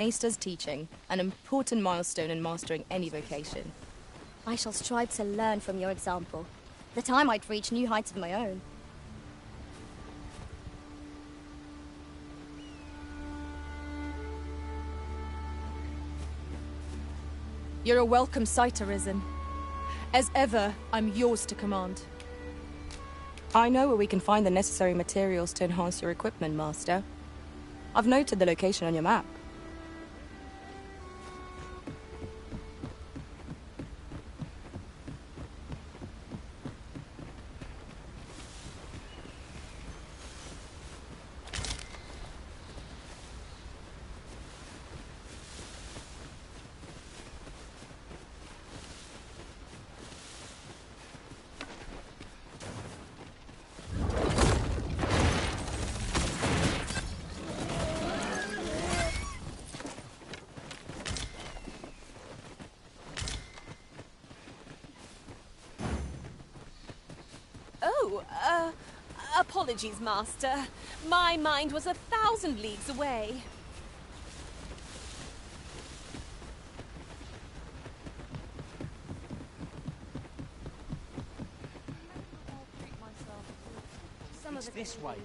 Maester's teaching, an important milestone in mastering any vocation. I shall strive to learn from your example, that I might reach new heights of my own. You're a welcome sight, Arisen. As ever, I'm yours to command. I know where we can find the necessary materials to enhance your equipment, Master. I've noted the location on your map. Apologies, Master. My mind was 1,000 leagues away. It's this way.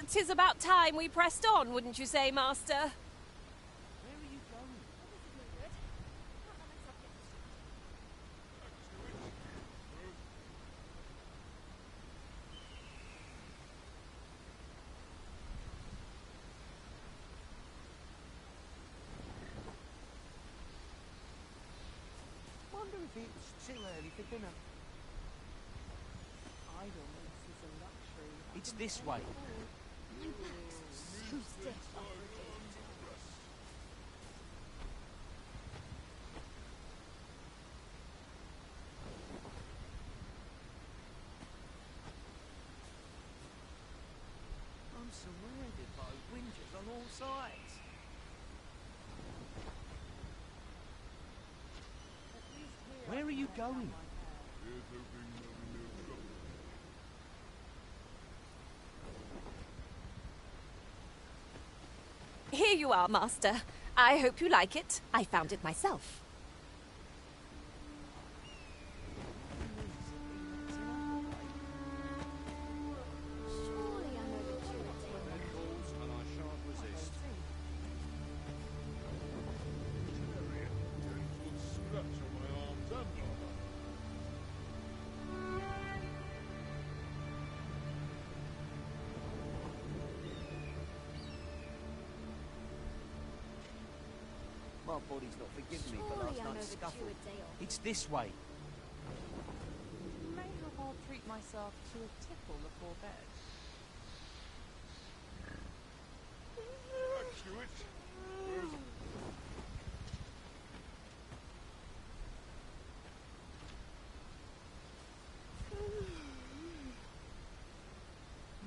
"'Tis about time we pressed on, wouldn't you say, Master? Where are you going? Wonder if it's too early for dinner. Idleness is a luxury. It's this way. My back's so stiff after a day. I'm surrounded by windows on all sides. Where are you going? Here you are, Master. I hope you like it. I found it myself. Surely I know the truth. My body's not forgiving me for Surely last I know night's the scuffle. Druid Dale. It's this way. Maybe I'll treat myself to a tipple before bed.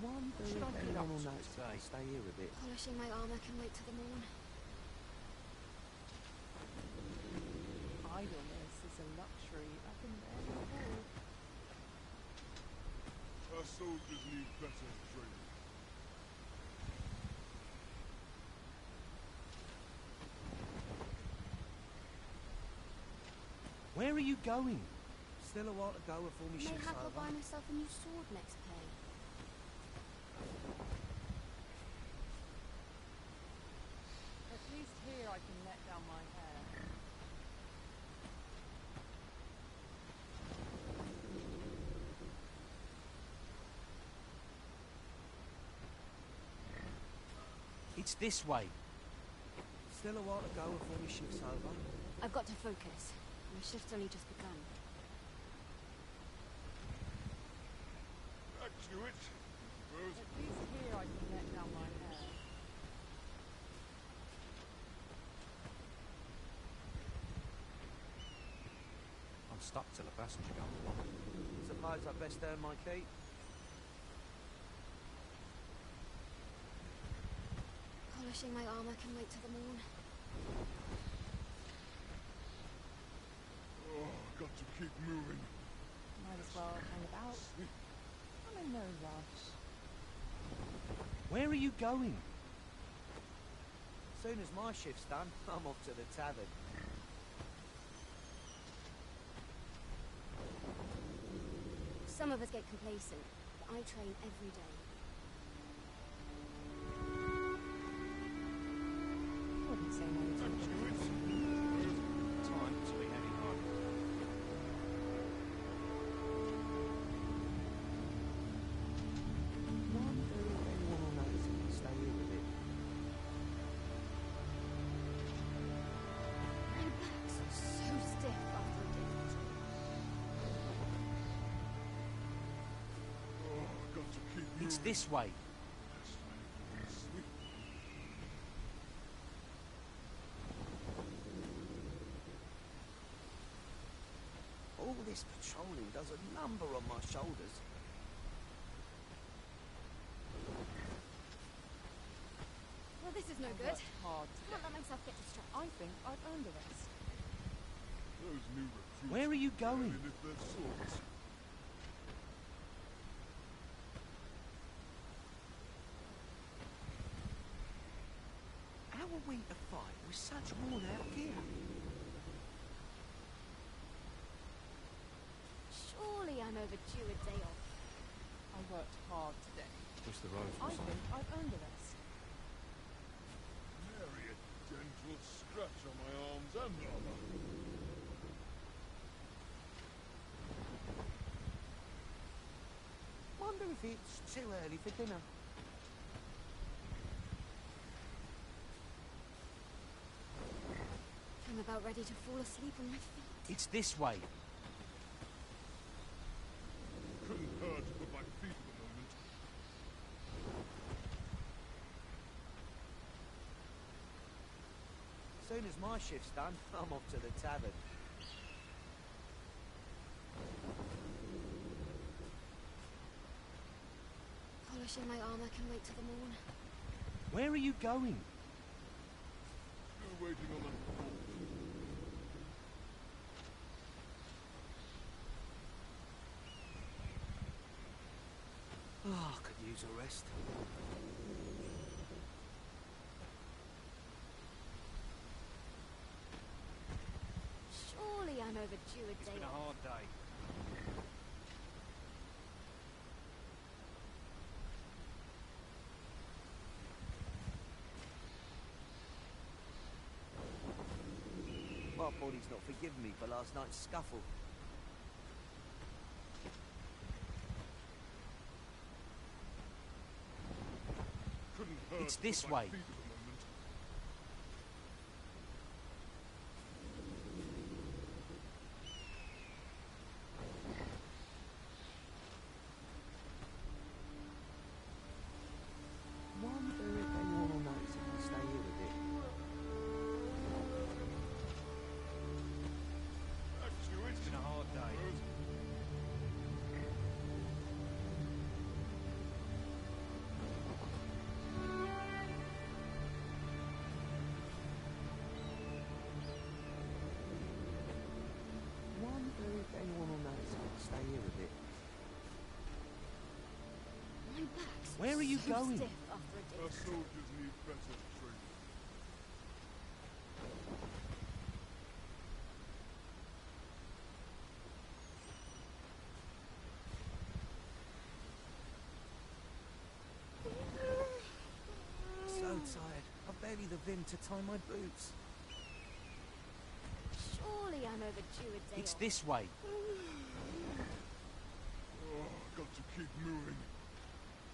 Wonder if anyone will notice if I stay here a bit. Polishing my armor can wait till the morn. Idleness is a luxury up in there before. Our soldiers need better training. Where are you going? Still a while to go before my shift's Mayhap I'll over. buy myself a new sword next pay. At least here I can let down my hair. It's this way. Still a while to go before my shift's over. I've got to focus. My shift's only just begun. Back to it. First, At least here I can let down my hair. I'm stuck till a passenger comes along. Suppose I'd best earn my keep. Polishing my armor can wait till the morn. Oh, got to keep moving. Might as well hang about. I'm in no rush. Where are you going? Soon as my shift's done, I'm off to the tavern. Some of us get complacent, but I train every day. I wouldn't say no to it. Time to be heading home. Wonder if anyone will notice if I stay here with it. My back's so stiff after a day. Oh, got to keep moving. It's this way. All this patrolling does a number on my shoulders. Well, this is no I good. worked hard Can't today. let myself get distracted. I think I've earned a rest. Those new recruits. Where are you going? And if they're swords. How are we to fight with such worn out gear? Surely I'm overdue a day off. I worked hard today. Wish the roads I were think I've earned a rest. Nary a gentle scratch on my arms and armor. Wonder if it's too early for dinner. I'm about ready to fall asleep on my feet. It's this way. Couldn't hurt to put my feet at the moment. Soon as my shift's done, I'm off to the tavern. Polishing my armor can wait till the morn. Where are you going? Still waiting on that report. Oh, I could use a rest. Surely I'm overdue a It's day been a off. hard day. My body's not forgiven me for last night's scuffle. Couldn't hurt It's to this put my way. feet at the moment. Wonder if anyone will notice if I stay here with it. Back to it. It's been a hard day. Wonder if anyone will notice if I stay here with it. My back's Where are you so going? stiff after a day. Our soldiers need better training. So tired. I've barely the vim to tie my boots. Surely I'm overdue a day It's off. this way. Oh, got to keep moving.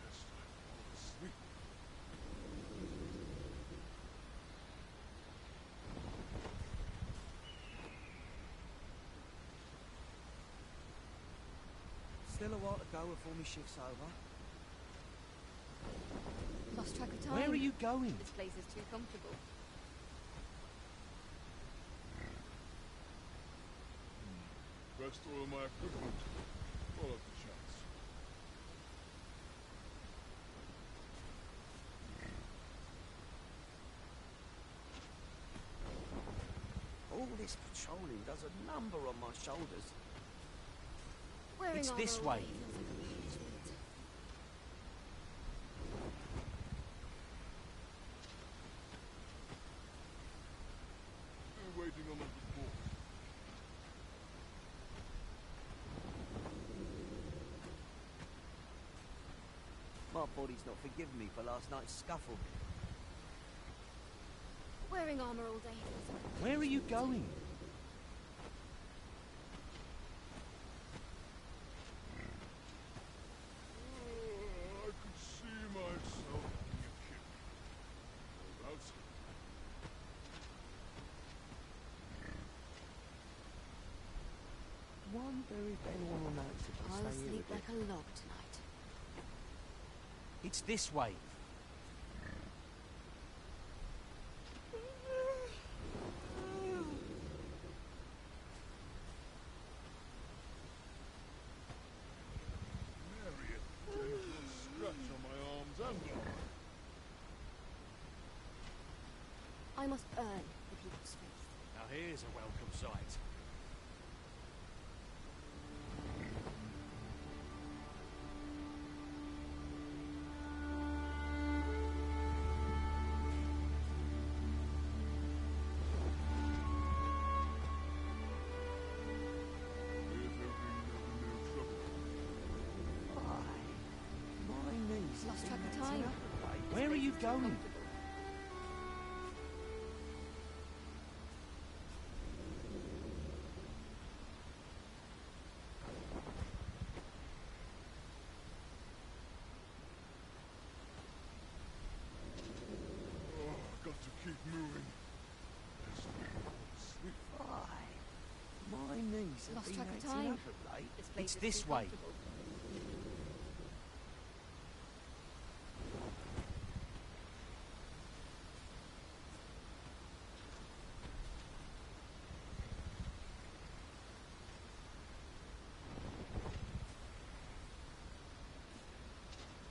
Lest I fall asleep. Still a while to go before my shift's over. Lost track of time. Where are you going? This place is too comfortable. Best oil my equipment. Follow the chance. this patrolling does a number on my shoulders. Wearing It's armor this all way. day feels like a punishment. Still waiting on the report. My body's not forgiven me for last night's scuffle. Wearing armor all day feels like a Where are you going? I could see myself being a kid. Whereabouts? Wonder if anyone will notice if I I'll stay here sleep a bit. like a log tonight. It's this way. Marriott, gentle scratch on my arms and arm. I must earn the people's faith. Now here's a welcome sight. Here's hoping there'll be no trouble. My knees. Lost have track of been time. acting up of late. Where are you going? Oh, got to keep moving. Best sleep. Why? My knees have Lost been track of acting time. up of late. This place It's is this too way. comfortable.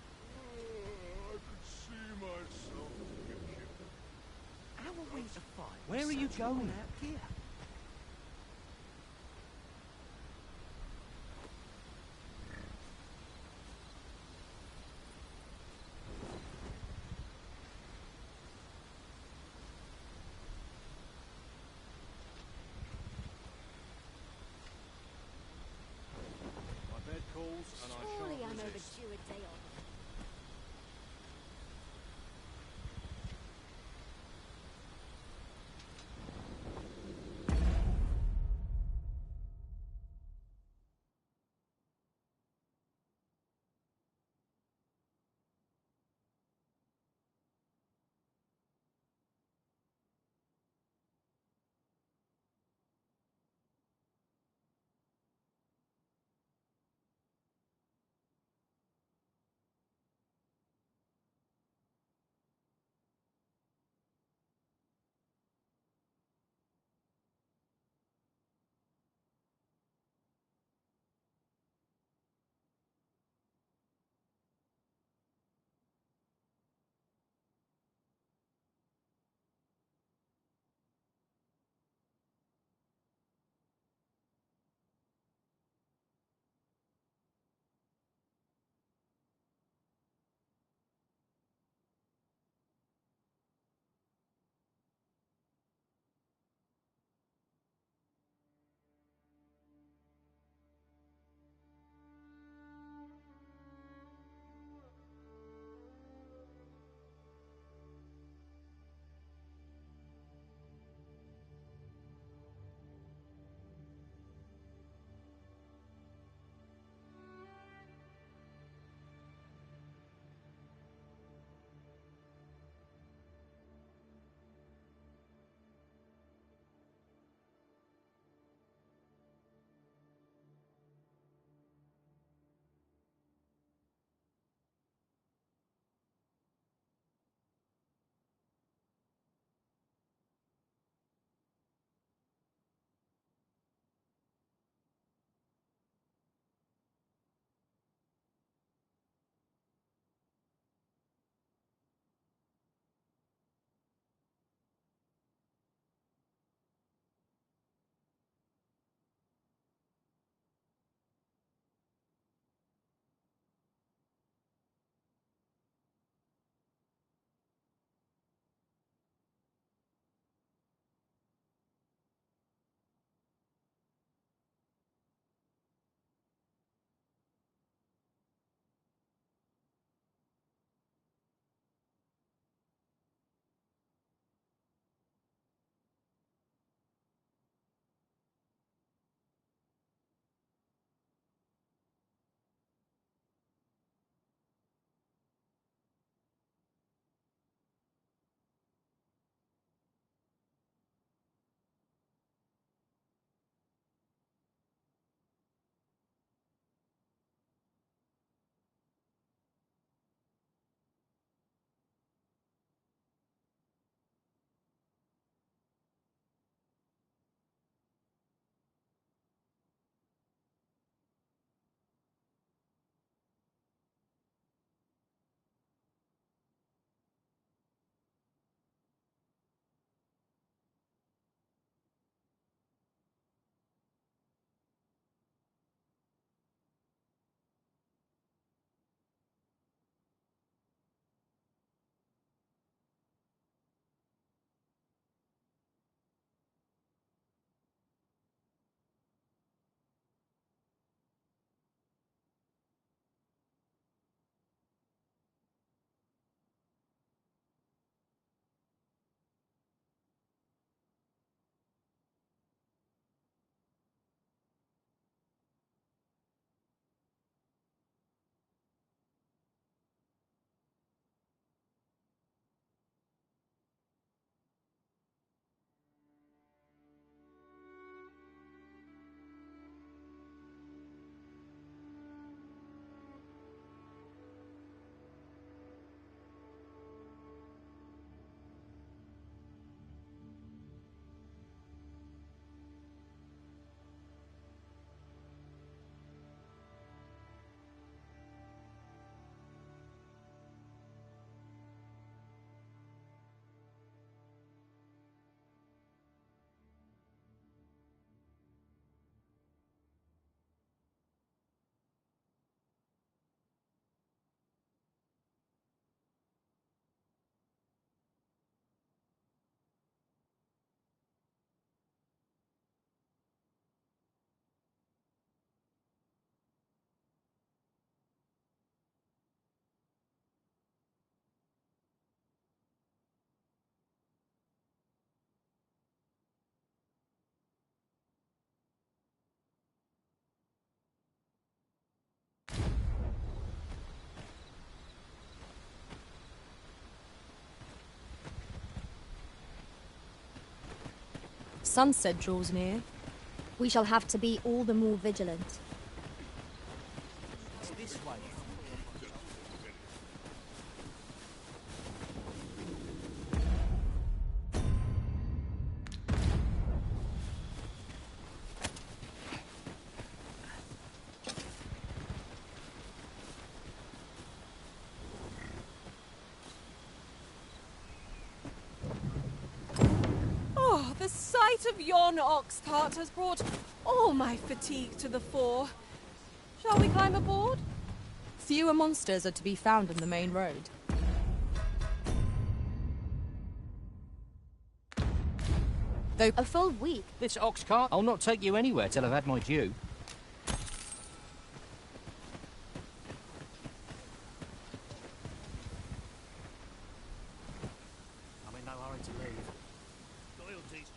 I could see myself being a kid. How are we to find? Where are you going? Out here. My bed calls and I Surely shan't I'm resist. overdue a day off. Sunset draws near. We shall have to be all the more vigilant. It's this way. Oh, the sight of yon ox cart has brought all my fatigue to the fore. Shall we climb aboard? Fewer monsters are to be found on the main road. Though A full week. This ox cart, I'll not take you anywhere till I've had my due. I'm in no hurry to leave. Loyalties.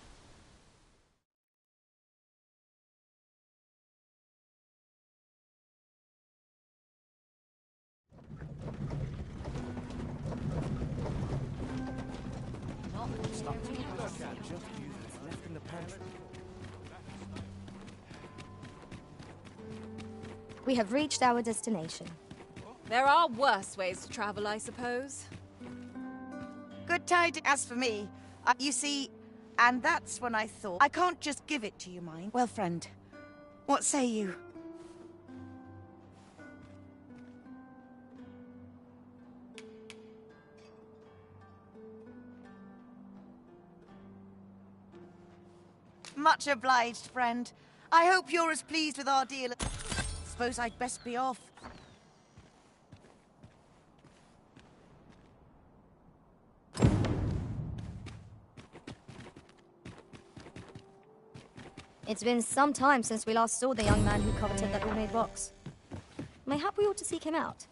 Left in the pantry. We have reached our destination. There are worse ways to travel, I suppose. Good tidings as for me. You see, and that's when I thought, I can't just give it to you, mind. Well, friend, what say you? Much obliged, friend. I hope you're as pleased with our deal. Suppose I'd best be off. It's been some time since we last saw the young man who coveted that ornate box. Mayhap we ought to seek him out.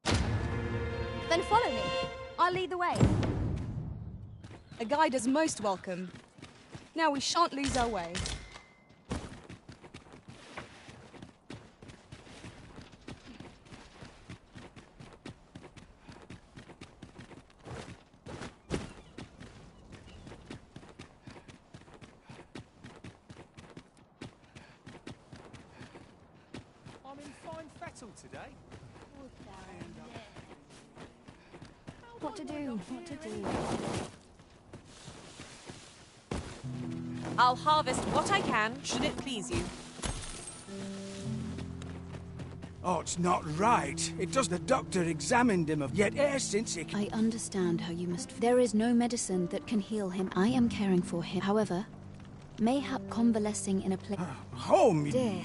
Then follow me. I'll lead the way. a guide is most welcome. Now we shan't lose our way. I'm in fine fettle today. What to do? What to do? I'll harvest what I can, should it please you. Oh, it's not right. It does. The doctor examined him, yet e'er since he... I understand how you must... There is no medicine that can heal him. I am caring for him. However, mayhap convalescing in a place... Home! Dear,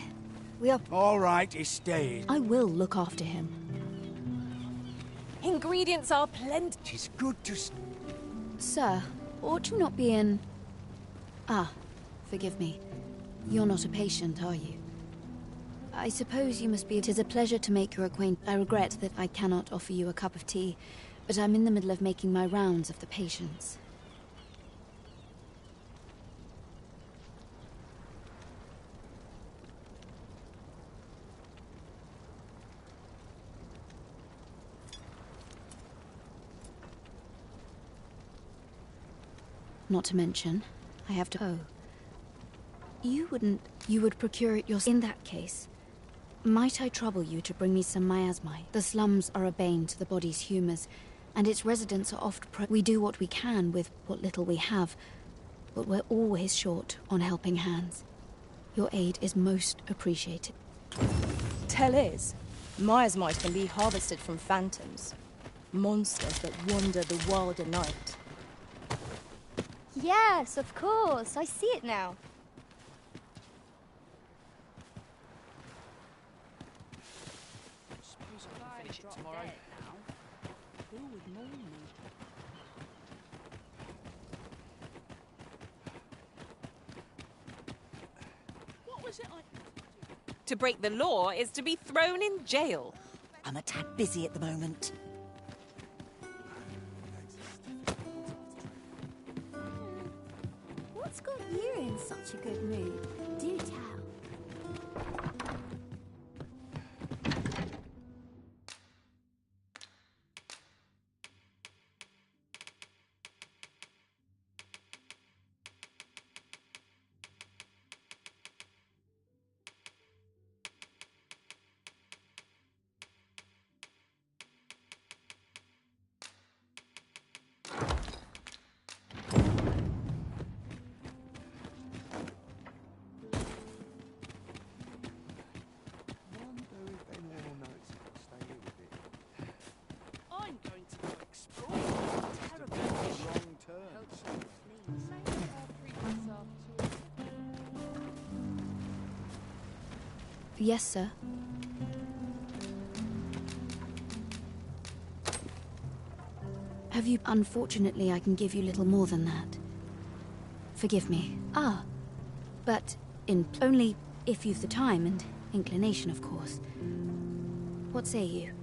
we are... All right, he stayed. I will look after him. Ingredients are plenty. Tis good to... Sir, ought you not be in... Ah, forgive me. You're not a patient, are you? I suppose you must be... 'Tis a pleasure to make your acquaintance. I regret that I cannot offer you a cup of tea, but I'm in the middle of making my rounds of the patients. Not to mention, I have to... Oh. You wouldn't... You would procure it yourself. In that case, might I trouble you to bring me some miasmite? The slums are a bane to the body's humours, and its residents are oft We do what we can with what little we have, but we're always short on helping hands. Your aid is most appreciated. Tell is, miasmite can be harvested from phantoms, monsters that wander the wilder night. Yes, of course. I see it now. Suppose I can finish it tomorrow. Who would mourn me? What was it I... To break the law is to be thrown in jail. I'm a tad busy at the moment. What's got you in such a good mood? Do tell. Yes, sir. Have you... Unfortunately, I can give you little more than that. Forgive me. Ah, but only if you've the time and inclination, of course. What say you?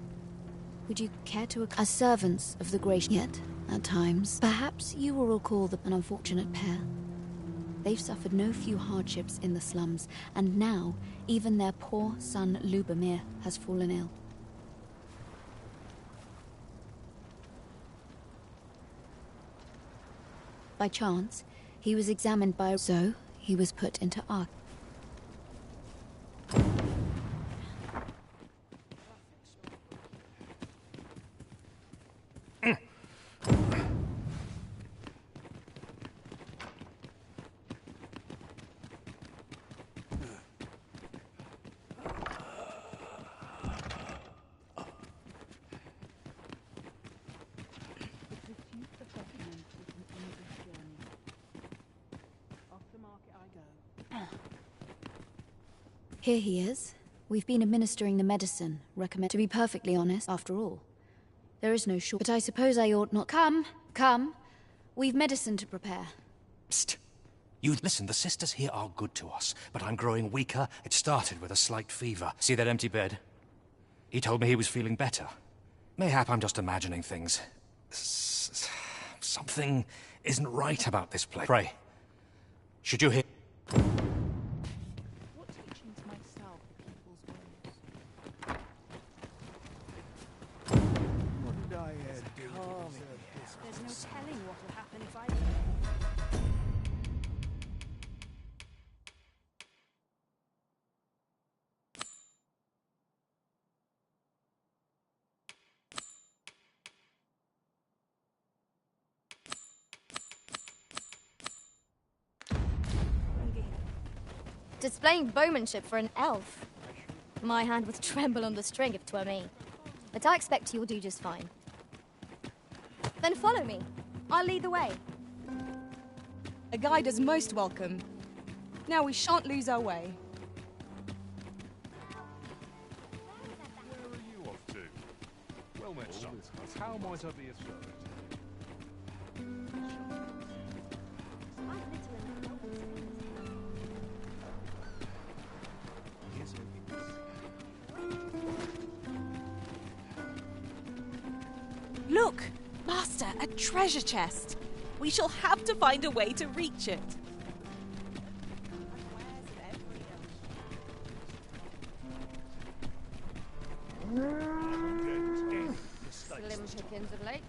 Would you care to... As servants of the gracious... Yet, at times, perhaps you will recall an unfortunate pair. They've suffered no few hardships in the slums, and now even their poor son Lubomir has fallen ill. By chance, he was examined by... So, he was put into arc. Here he is. We've been administering the medicine. To be perfectly honest, after all, there is no short... But I suppose I ought not... Come. We've medicine to prepare. Psst. You listen, the sisters here are good to us, but I'm growing weaker. It started with a slight fever. See that empty bed? He told me he was feeling better. Mayhap I'm just imagining things. Something isn't right about this place. Pray. Should you hear... There's no telling what will happen if I... Displaying bowmanship for an elf. My hand would tremble on the string if 'twere me. But I expect you'll do just fine. Then follow me. I'll lead the way. A guide is most welcome. Now we shan't lose our way. Where are you off to? Well met, son. How might I be of service? Look! Master, a treasure chest. We shall have to find a way to reach it. Slim pickings of late.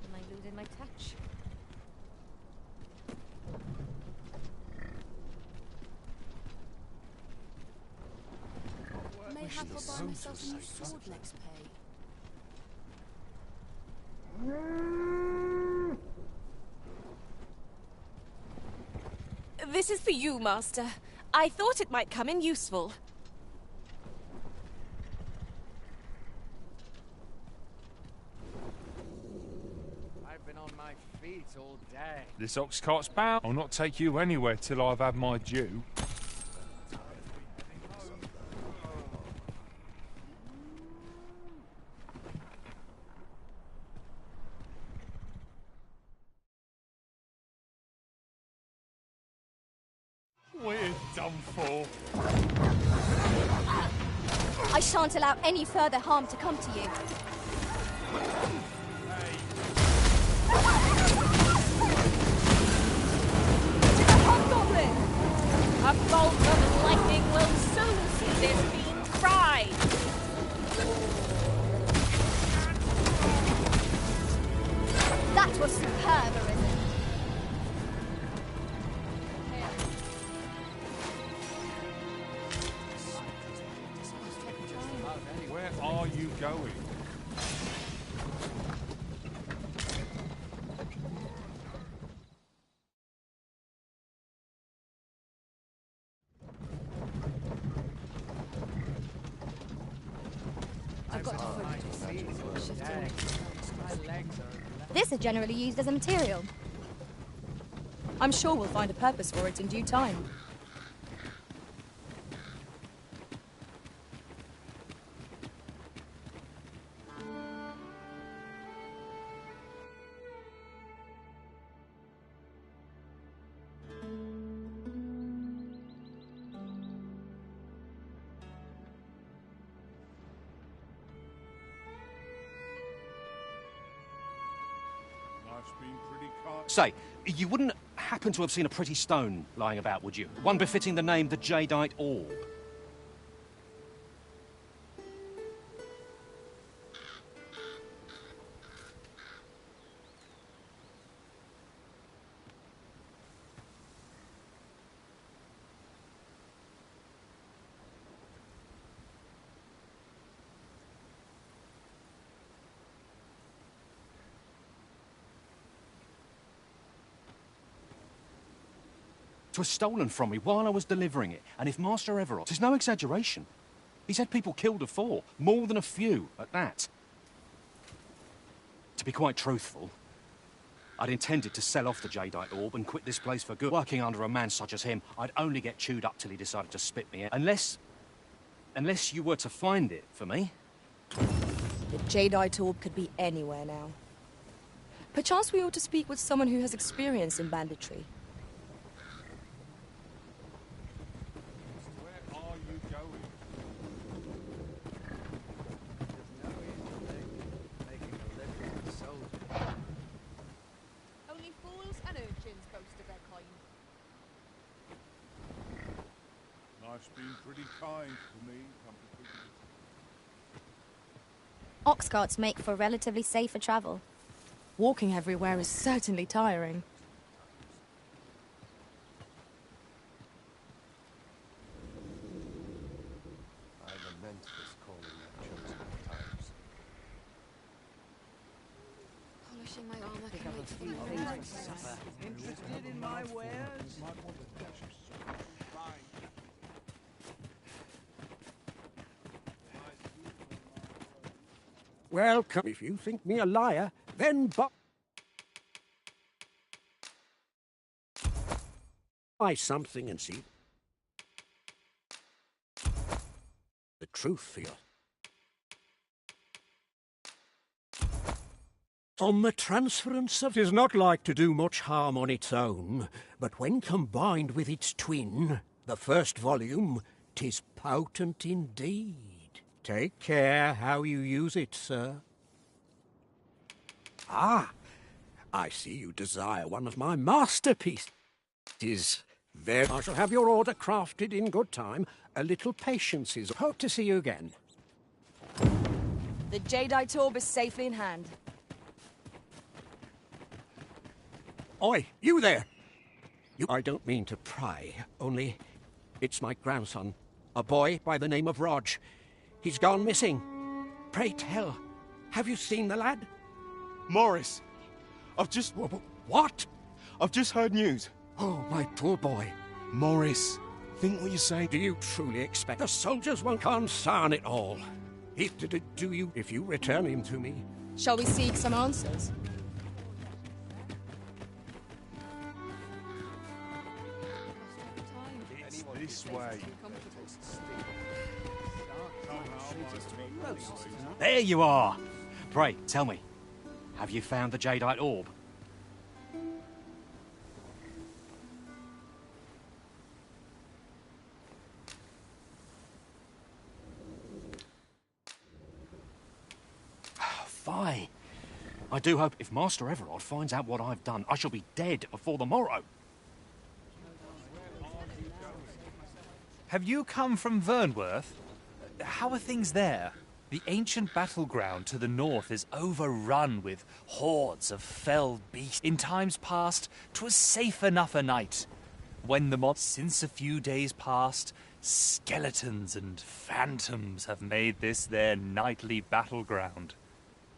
Am I losing my touch? Mayhap I'll buy myself a new sword next pay. This is for you, Master. I thought it might come in useful. I've been on my feet all day. This ox cart's bound. I'll not take you anywhere till I've had my due. We're done for. I shan't allow any further harm to come to you. Hobgoblin! A bolt of lightning will soon see this fiend fried! That was superb, Arisen. Where are you going? I've got to My legs are... This is generally used as a material. I'm sure we'll find a purpose for it in due time. Say, you wouldn't happen to have seen a pretty stone lying about, would you? One befitting the name the Jadeite Orb. It was stolen from me while I was delivering it, and if Master Everott is no exaggeration, he's had people killed afore, more than a few at that. To be quite truthful, I'd intended to sell off the Jadeite Orb and quit this place for good. Working under a man such as him, I'd only get chewed up till he decided to spit me out. Unless you were to find it for me. The Jadeite Orb could be anywhere now. Perchance we ought to speak with someone who has experience in banditry. Life's been pretty kind to me, come to think of it. Ox carts make for relatively safer travel. Walking everywhere is certainly tiring. I lament this calling that chosen at times. Polishing my armor can make for Interested in my wares? Well, come, if you think me a liar, then buy something and see the truth for you. On the transference of is not like to do much harm on its own, but when combined with its twin, the first volume, 'tis potent indeed. Take care how you use it, sir. Ah, I see you desire one of my masterpieces. There, I shall have your order crafted in good time. A little patience is. Hope to see you again. The Jadeite Orb is safely in hand. Oi, you there! I don't mean to pry, only it's my grandson, a boy by the name of Rog. He's gone missing. Pray tell, have you seen the lad? Morris, I've just... What? I've just heard news. Oh, my poor boy. Morris, think what you say. Do you truly expect the soldiers won't concern it all? Do you, if you return him to me? Shall we seek some answers? It's this way. There you are! Pray, tell me, have you found the Jadeite Orb? Fie. I do hope if Master Everard finds out what I've done, I shall be dead before the morrow. Have you come from Vernworth? How are things there? The ancient battleground to the north is overrun with hordes of fell beasts. In times past, 'twas safe enough a night. When the since a few days past, skeletons and phantoms have made this their nightly battleground.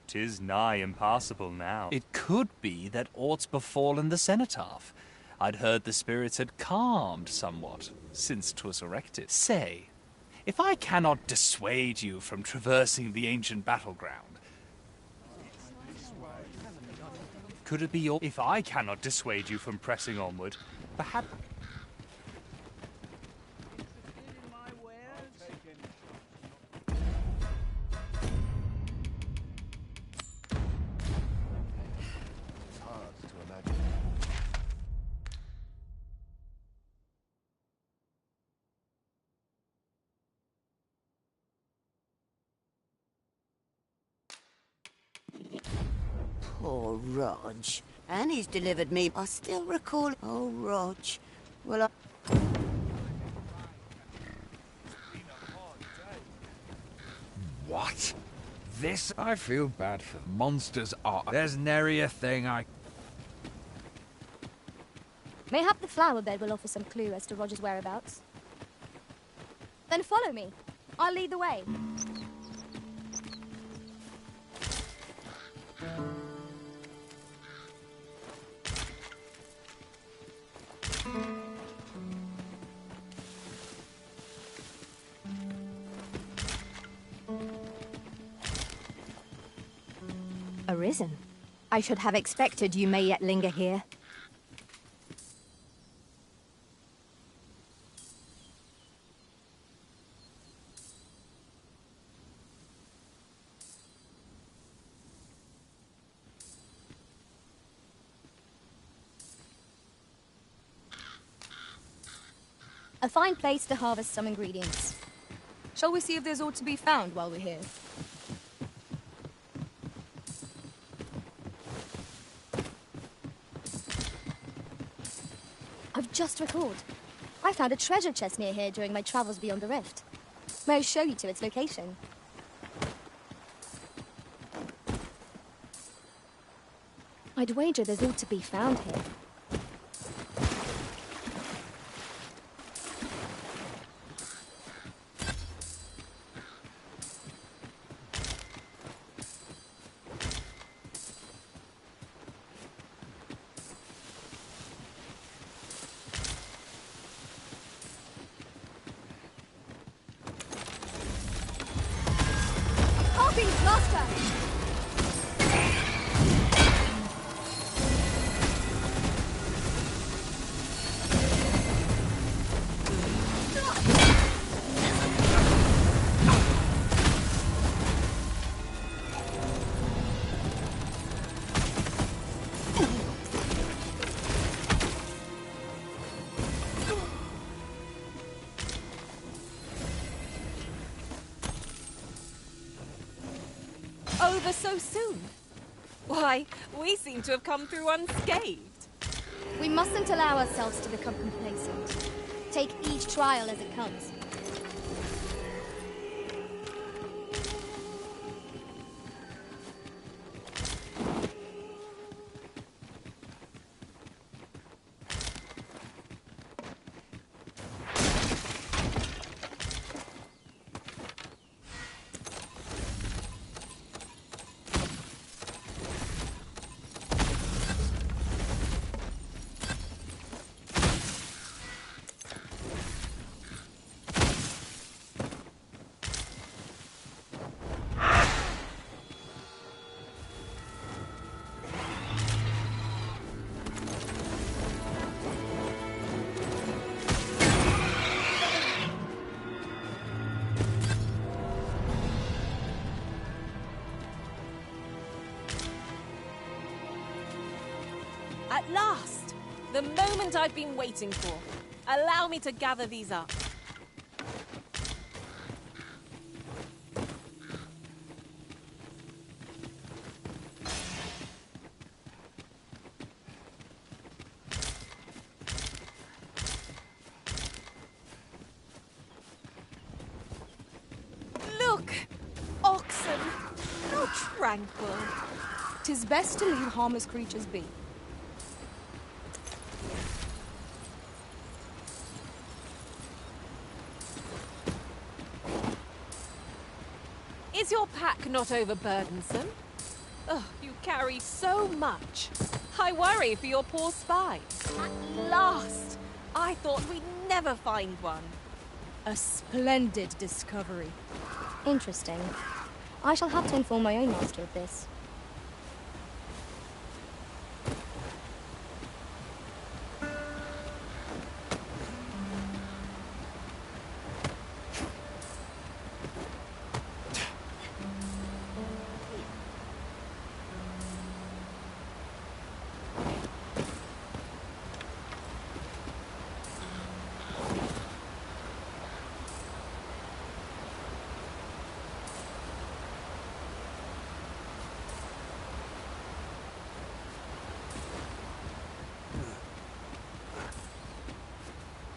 'Tis nigh impassable now. It could be that aught's befallen the cenotaph. I'd heard the spirits had calmed somewhat since 'twas erected. Say, if I cannot dissuade you from traversing the ancient battleground, could it be your... If I cannot dissuade you from pressing onward, perhaps... It's hard to imagine. Poor Rog. And he's delivered me. I still recall... Oh, Rog. Well, What? This? I feel bad for them. Monsters are... There's nary a thing I... Mayhap the flower bed will offer some clue as to Roger's whereabouts. Then follow me. I'll lead the way. Arisen. I should have expected you may yet linger here. A fine place to harvest some ingredients. Shall we see if there's aught to be found while we're here? I've just recalled. I found a treasure chest near here during my travels beyond the rift. May I show you to its location? I'd wager there's aught to be found here. Over so soon? Why, we seem to have come through unscathed. We mustn't allow ourselves to become complacent. Take each trial as it comes. At last! The moment I've been waiting for. Allow me to gather these up. Look! Oxen! How tranquil. 'Tis best to leave harmless creatures be. Is your pack not overburdensome? Ugh, you carry so much. I worry for your poor spine. At last! I thought we'd never find one. A splendid discovery. Interesting. I shall have to inform my own master of this.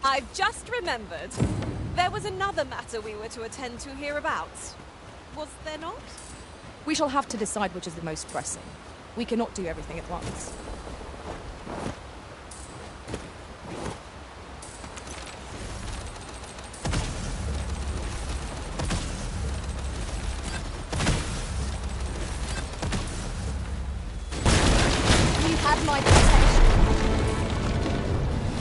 I've just remembered. There was another matter we were to attend to hereabouts. Was there not? We shall have to decide which is the most pressing. We cannot do everything at once. You had my protection.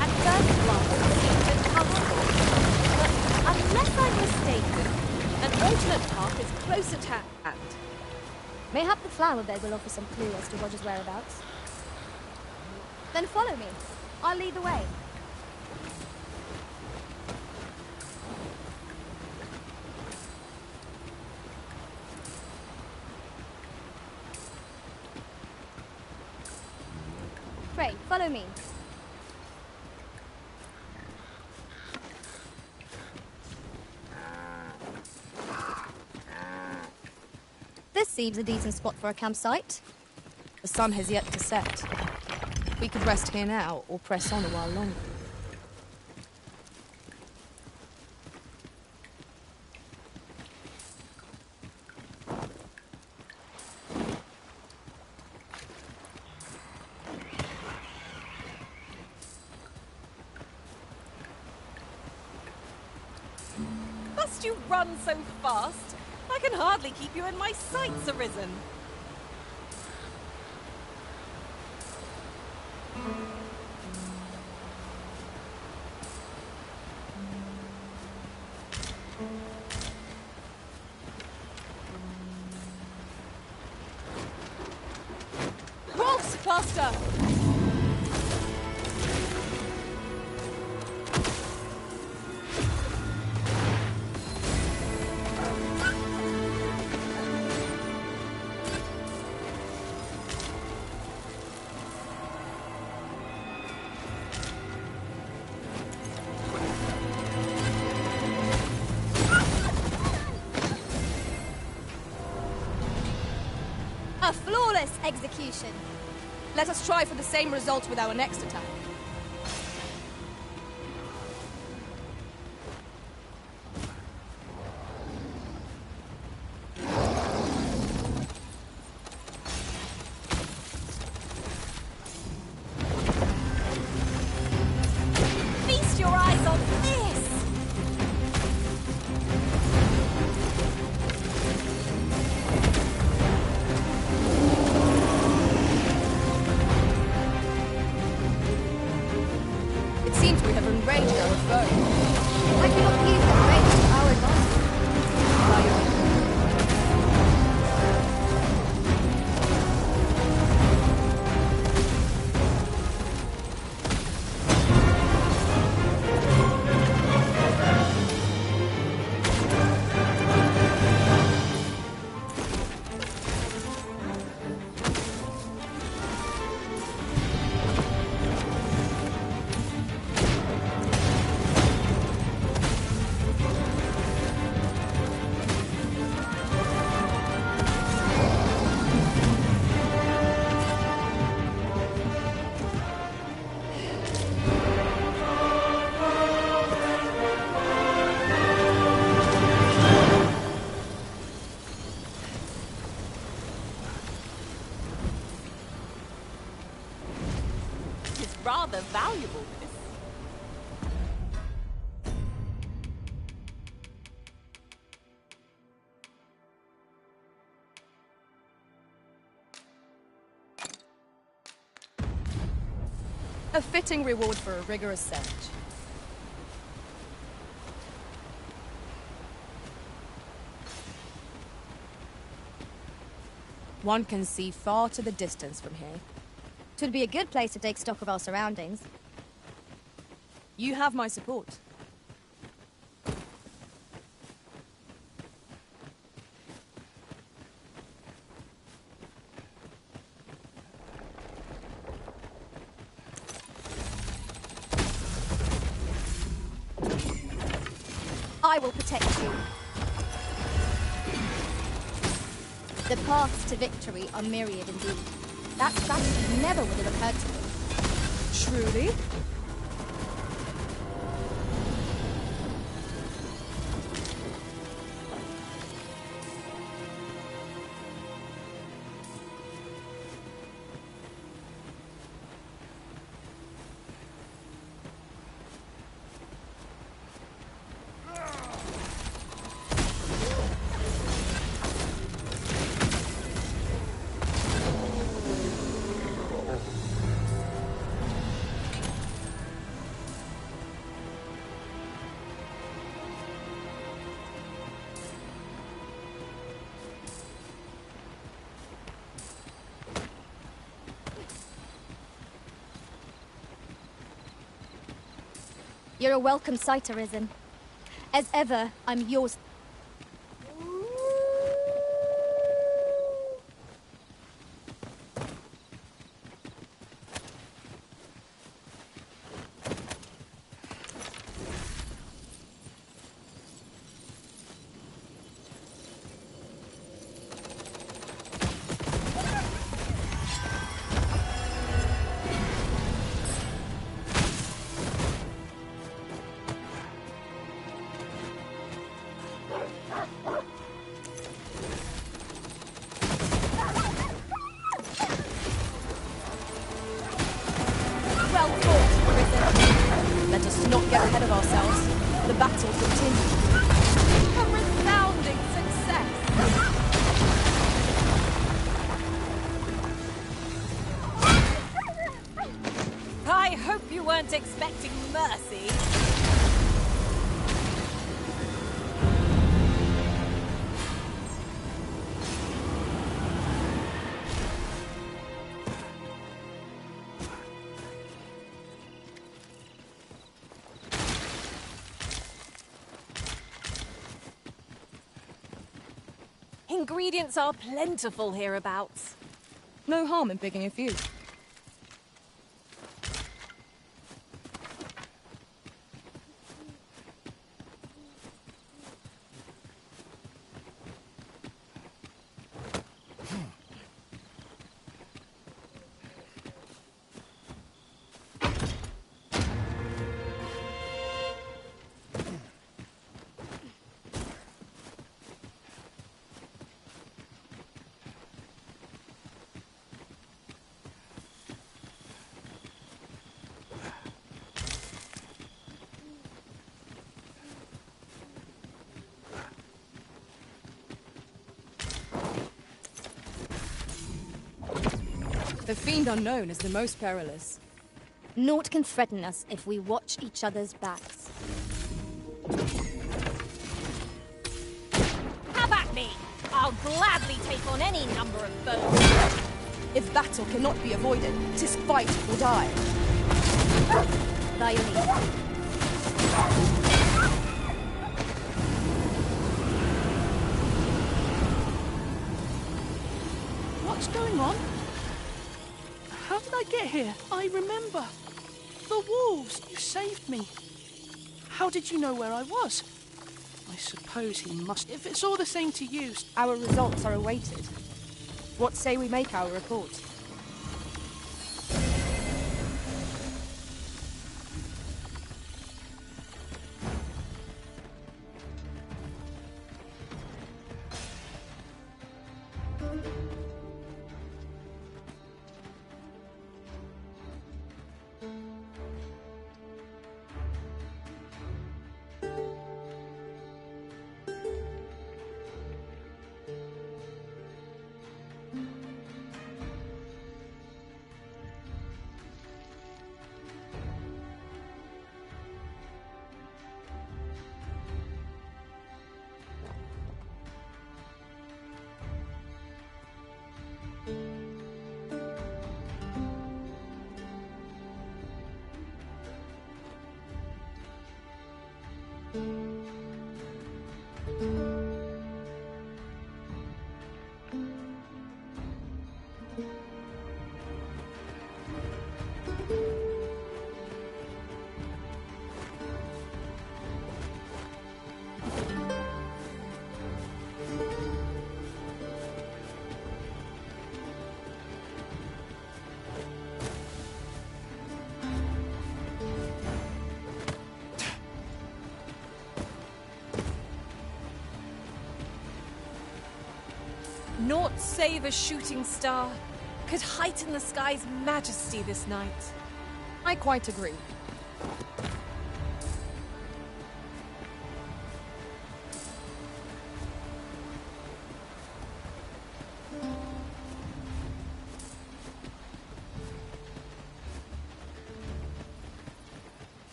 At first glance, it seemed uncomfortable. But unless I'm mistaken, an alternate path is close at hand. Mayhap the flower bed will offer some clue as to Roger's whereabouts. Then follow me. I'll lead the way. Pray, follow me. This seems a decent spot for a campsite. The sun has yet to set. We could rest here now, or press on a while longer. Must you run so fast? I can hardly keep you in my sights, Arisen. Rolf's faster! A flawless execution. Let us try for the same result with our next attack. Feast your eyes on this! It seems we have enraged our foe. I cannot use that range to our advantage. It's rather valuable, this. A fitting reward for a rigorous search. One can see far to the distance from here. Twould be a good place to take stock of our surroundings. You have my support. I will protect you. The paths to victory are myriad indeed. That strategy never would have occurred to me. Truly? You're a welcome sight, Arisen. As ever, I'm yours. Well fought, Arisen. Let us not get ahead of ourselves. The battle continues. A resounding success! I hope you weren't expecting mercy. Ingredients are plentiful hereabouts. No harm in picking a few. The Fiend Unknown is the most perilous. Naught can threaten us if we watch each other's backs. Have at me! I'll gladly take on any number of foes. If battle cannot be avoided, 'tis fight or die. Thy lead. What's going on? How did I get here? I remember. The wolves! You saved me. How did you know where I was? I suppose he must... If it's all the same to you... Our results are awaited. What say we make our report? Naught save a shooting star could heighten the sky's majesty this night. I quite agree.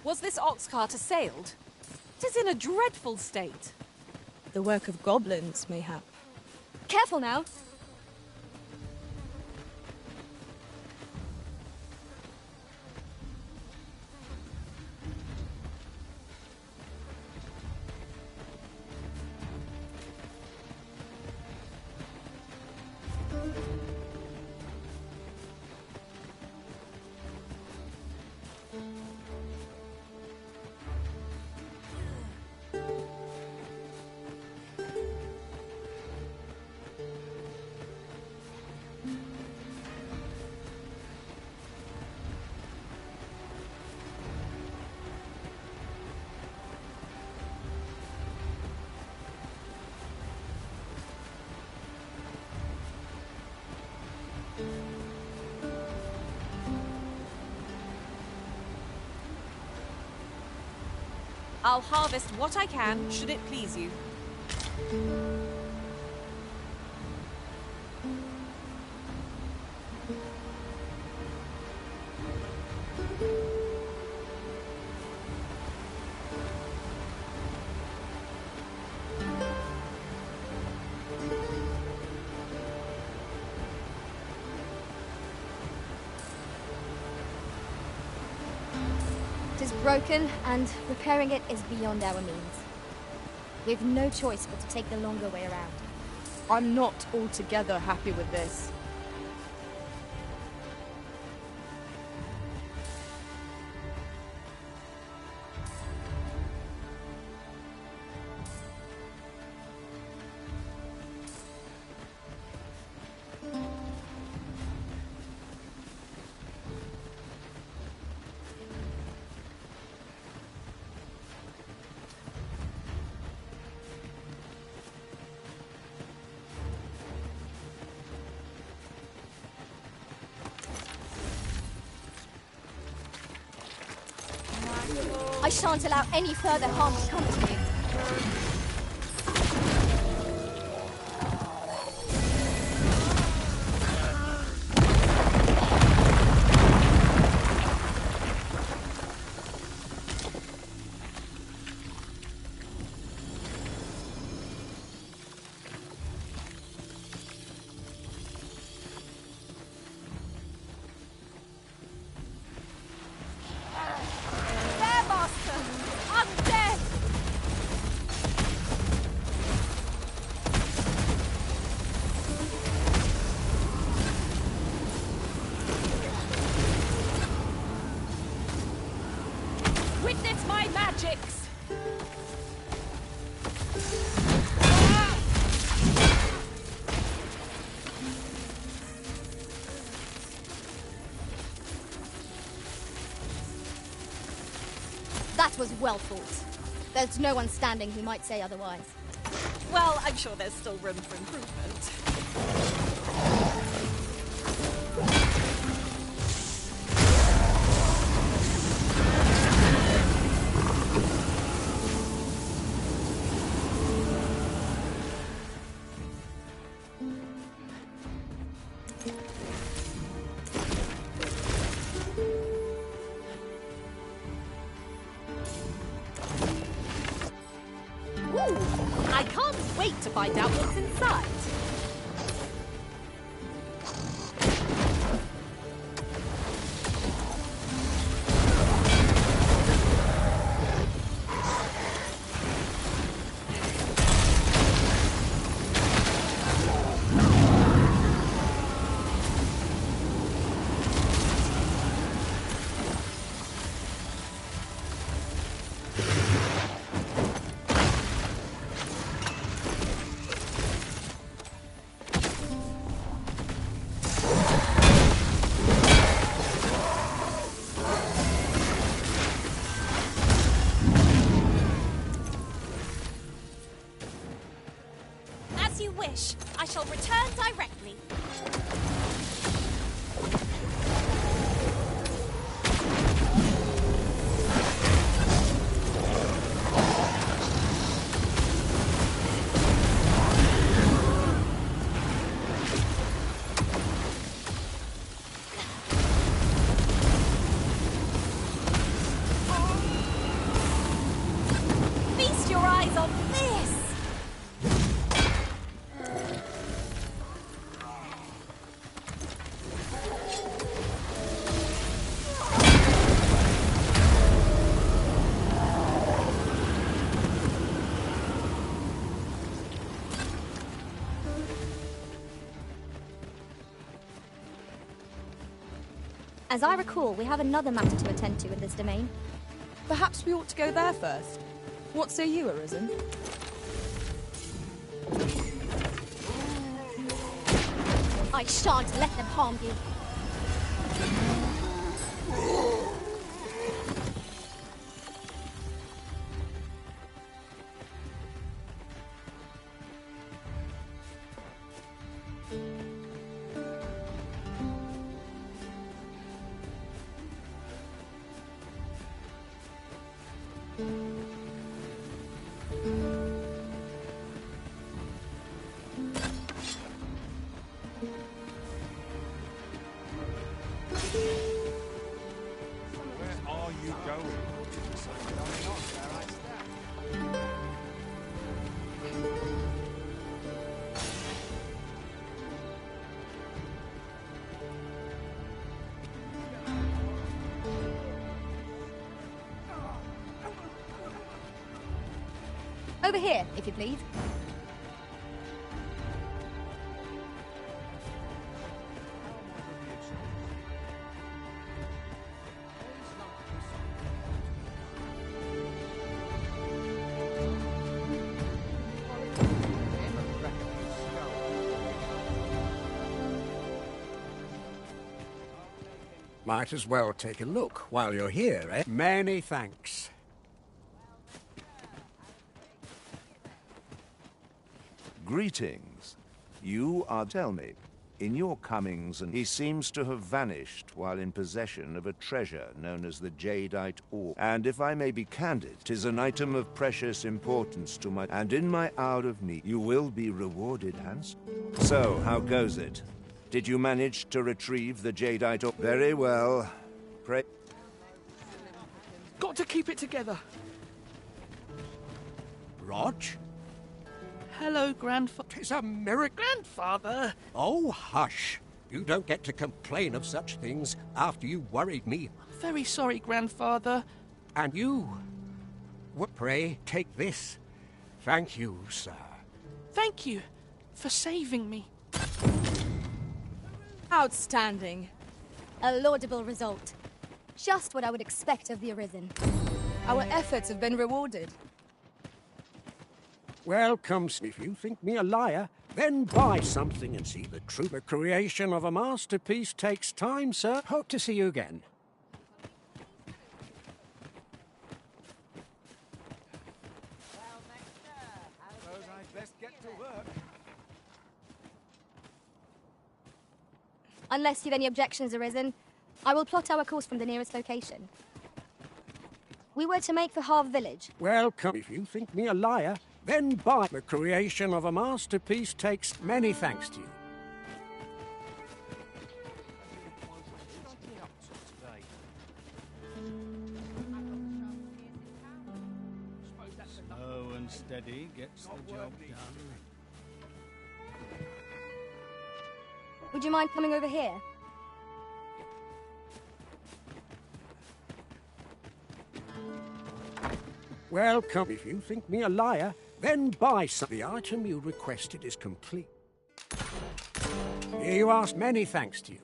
Was this ox cart assailed? 'Tis in a dreadful state. The work of goblins, mayhap. Careful now. I'll harvest what I can, should it please you. It is broken, and repairing it is beyond our means. We've no choice but to take the longer way around. I'm not altogether happy with this. I shan't allow any further harm to come to you. Witness my magics! That was well fought. There's no one standing who might say otherwise. Well, I'm sure there's still room for improvement. I can't wait to find out what's inside. As you wish. I shall return directly. Feast your eyes on this! As I recall, we have another matter to attend to in this domain. Perhaps we ought to go there first. What say you, Arisen? I shan't let them harm you. Over here, if you please. Might as well take a look while you're here, eh? Many thanks. Greetings. You are, tell me, in your comings, and he seems to have vanished while in possession of a treasure known as the Jadeite Orb. And if I may be candid, 'tis an item of precious importance to my... And in my hour of need, you will be rewarded handsomely. So, how goes it? Did you manage to retrieve the Jadeite Orb? Very well. Pray... Got to keep it together. Rog? Hello, Grandfather. 'Tis a miracle. Grandfather! Oh, hush. You don't get to complain of such things after you worried me. Very sorry, Grandfather. And you? What, pray, take this. Thank you, sir. Thank you for saving me. Outstanding. A laudable result. Just what I would expect of the Arisen. Our efforts have been rewarded. Welcome. If you think me a liar, then buy something and see the truth. The creation of a masterpiece takes time, sir. Hope to see you again. Suppose I'd best get to work. Unless you've any objections, Arisen, I will plot our course from the nearest location. We were to make for Harve Village. Welcome. If you think me a liar, then buy. The creation of a masterpiece takes many thanks to you. Slow and steady gets the job done. Would you mind coming over here? Welcome. If you think me a liar, then buy some. The item you requested is complete. Here you ask. Many thanks to you.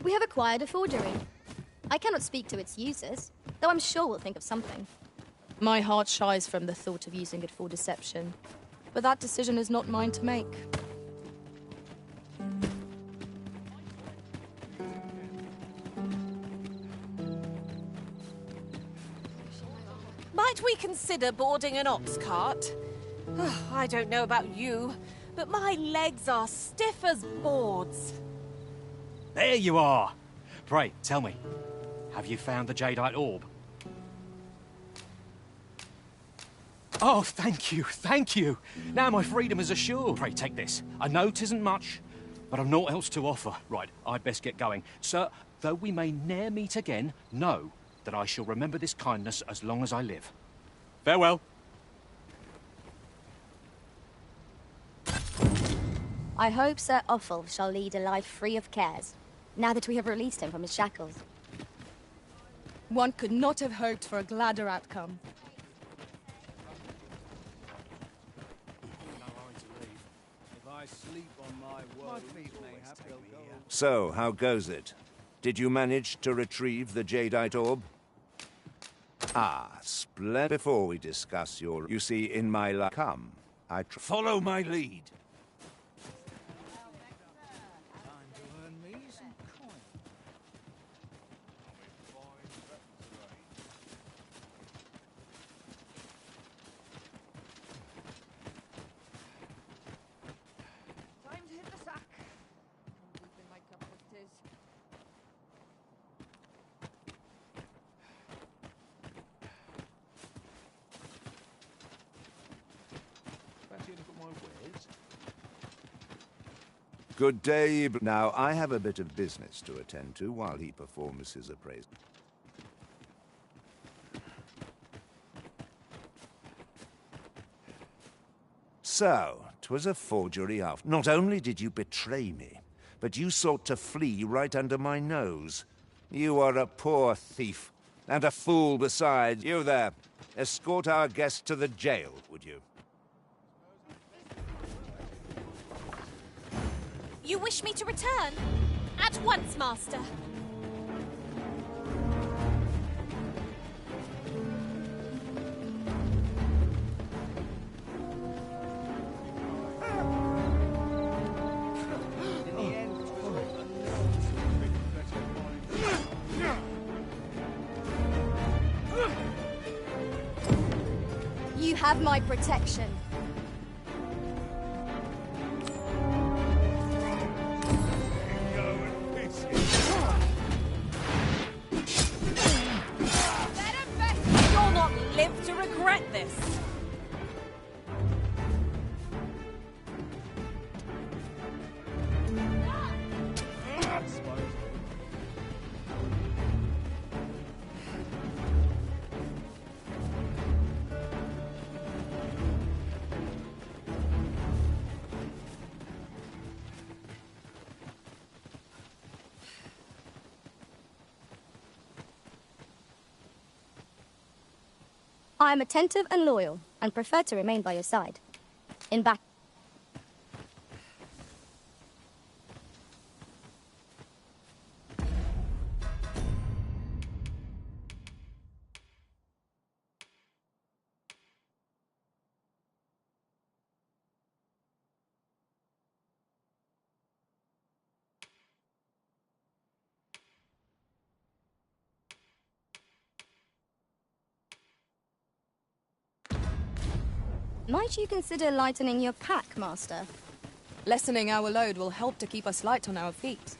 We have acquired a forgery. I cannot speak to its users, though I'm sure we'll think of something. My heart shies from the thought of using it for deception. But that decision is not mine to make. Might we consider boarding an ox cart? I don't know about you, but my legs are stiff as boards. There you are! Pray, tell me, have you found the Jadeite Orb? Oh, thank you, thank you! Now my freedom is assured. Pray, take this. I know 'tisn't much, but I've naught else to offer. Right, I'd best get going. Sir, though we may ne'er meet again, know that I shall remember this kindness as long as I live. Farewell. I hope Sir Offal shall lead a life free of cares, now that we have released him from his shackles. One could not have hoped for a gladder outcome. If I sleep on my woes, So, how goes it? Did you manage to retrieve the Jadeite Orb? Ah, splendid. Before we discuss your... You see, in my life... Come, I... Follow my lead. Time to hit the sack. Deep in my cup it is. Fancy a look at my wares? Good day. Now, I have a bit of business to attend to while he performs his appraisal. So, 'twas a forgery after. Not only did you betray me, but you sought to flee right under my nose. You are a poor thief, And a fool besides. You there. Escort our guest to the jail, would you? You wish me to return? At once, Master. You have my protection. You'll not live to regret this. I am attentive and loyal, and prefer to remain by your side. In back. Might you consider lightening your pack, Master? Lessening our load will help to keep us light on our feet.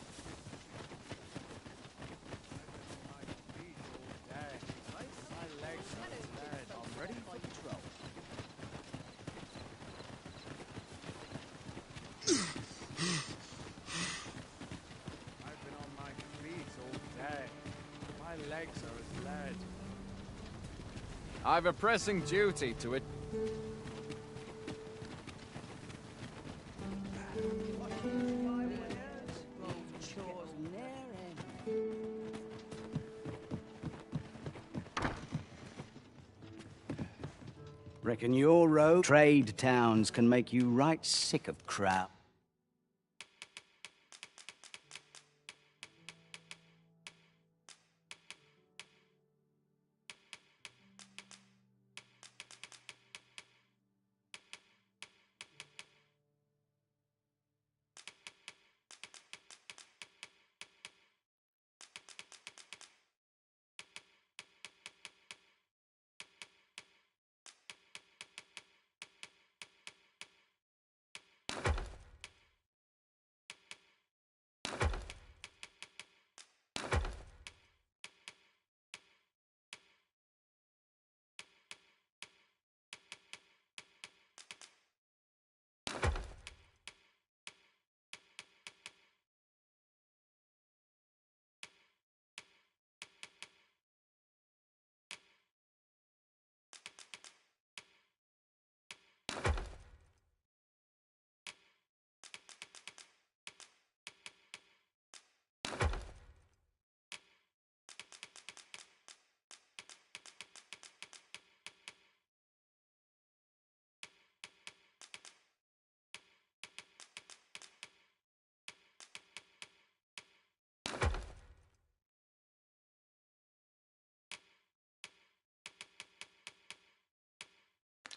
I've been on my feet all day. My legs are as lead. I've a pressing duty to it. Reckon your road trade towns can make you right sick of crowd.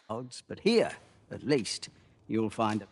Odds, but here, at least, you'll find a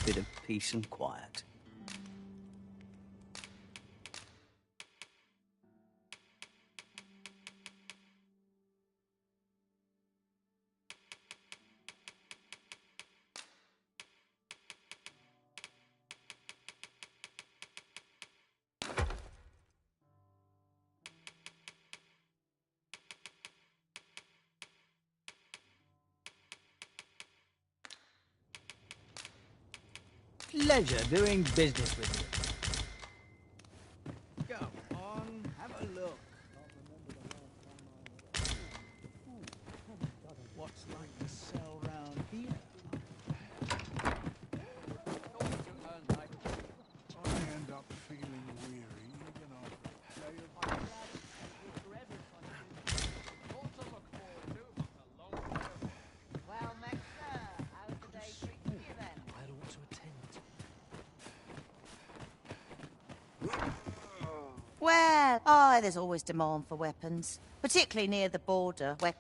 bit of peace and quiet. Pleasure doing business with you. Come on, have a look. What's like to sell round here? I end up feeling weary, even after a day of... Well, Mexa, how's the day treating you then? I ought to attend. Well, there's always demand for weapons, particularly near the border, where...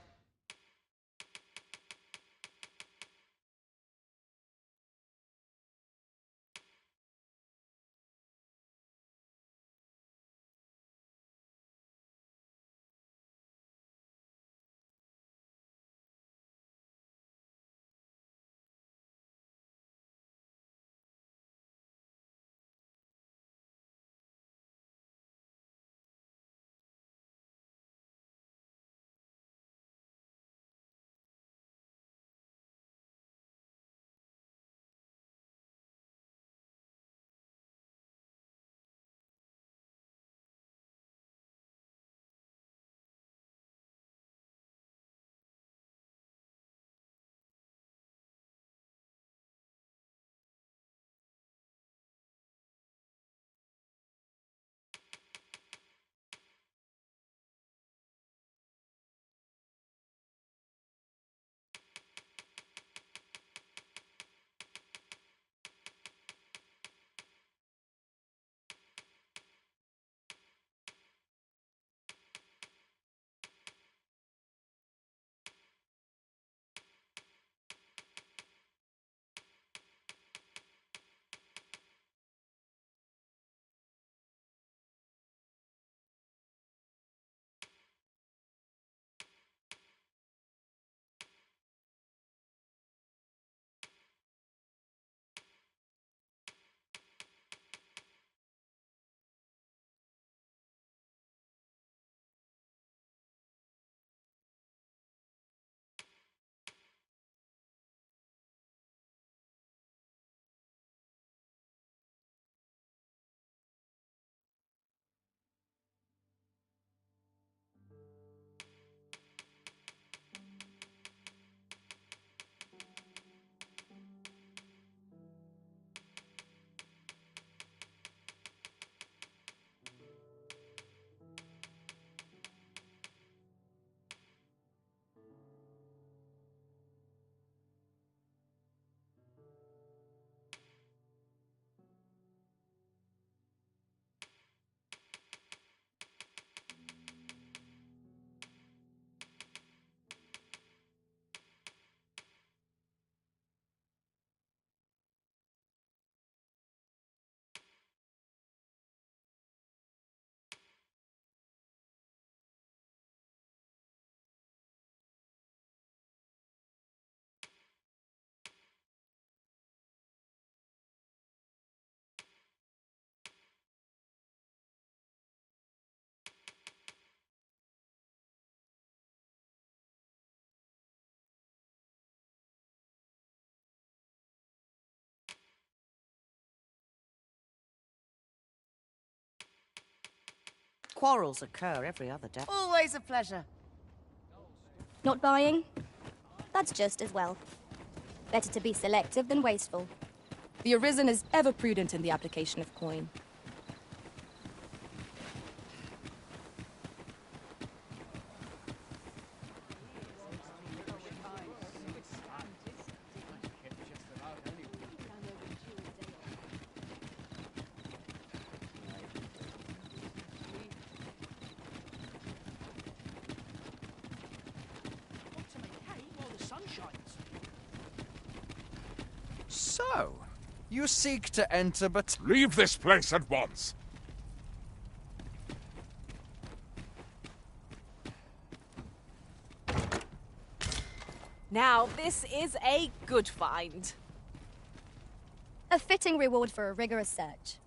Quarrels occur every other day. Always a pleasure. Not buying? That's just as well. Better to be selective than wasteful. The Arisen is ever prudent in the application of coin. So, You seek to enter, but... Leave this place at once! Now, this is a good find. A fitting reward for a rigorous search.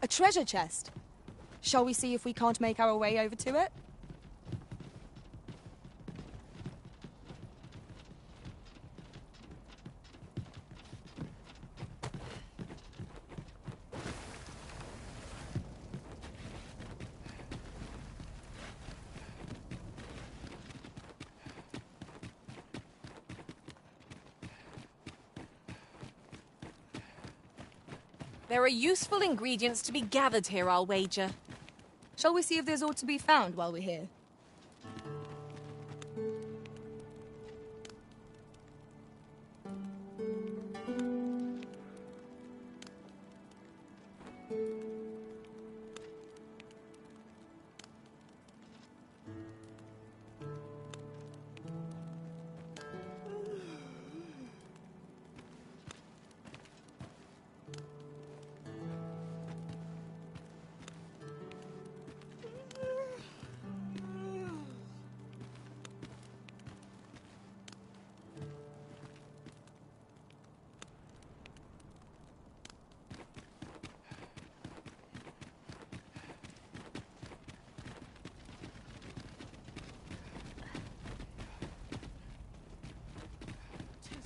A treasure chest. Shall we see if we can't make our way over to it? There are useful ingredients to be gathered here, I'll wager. Shall we see if there's aught to be found while we're here?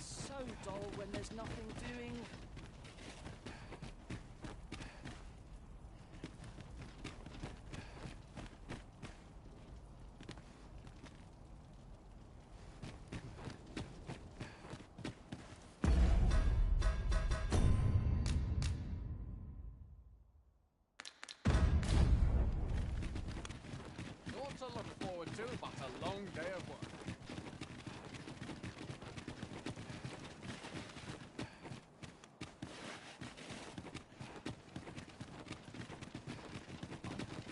So dull when there's nothing doing. Not to look forward to, but a long day of work.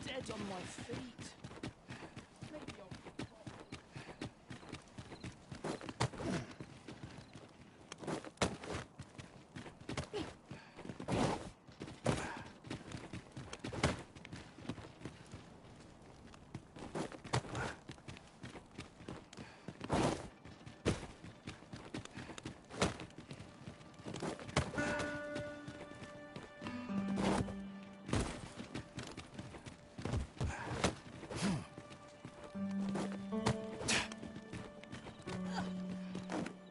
Dead on my feet. Maybe I'll...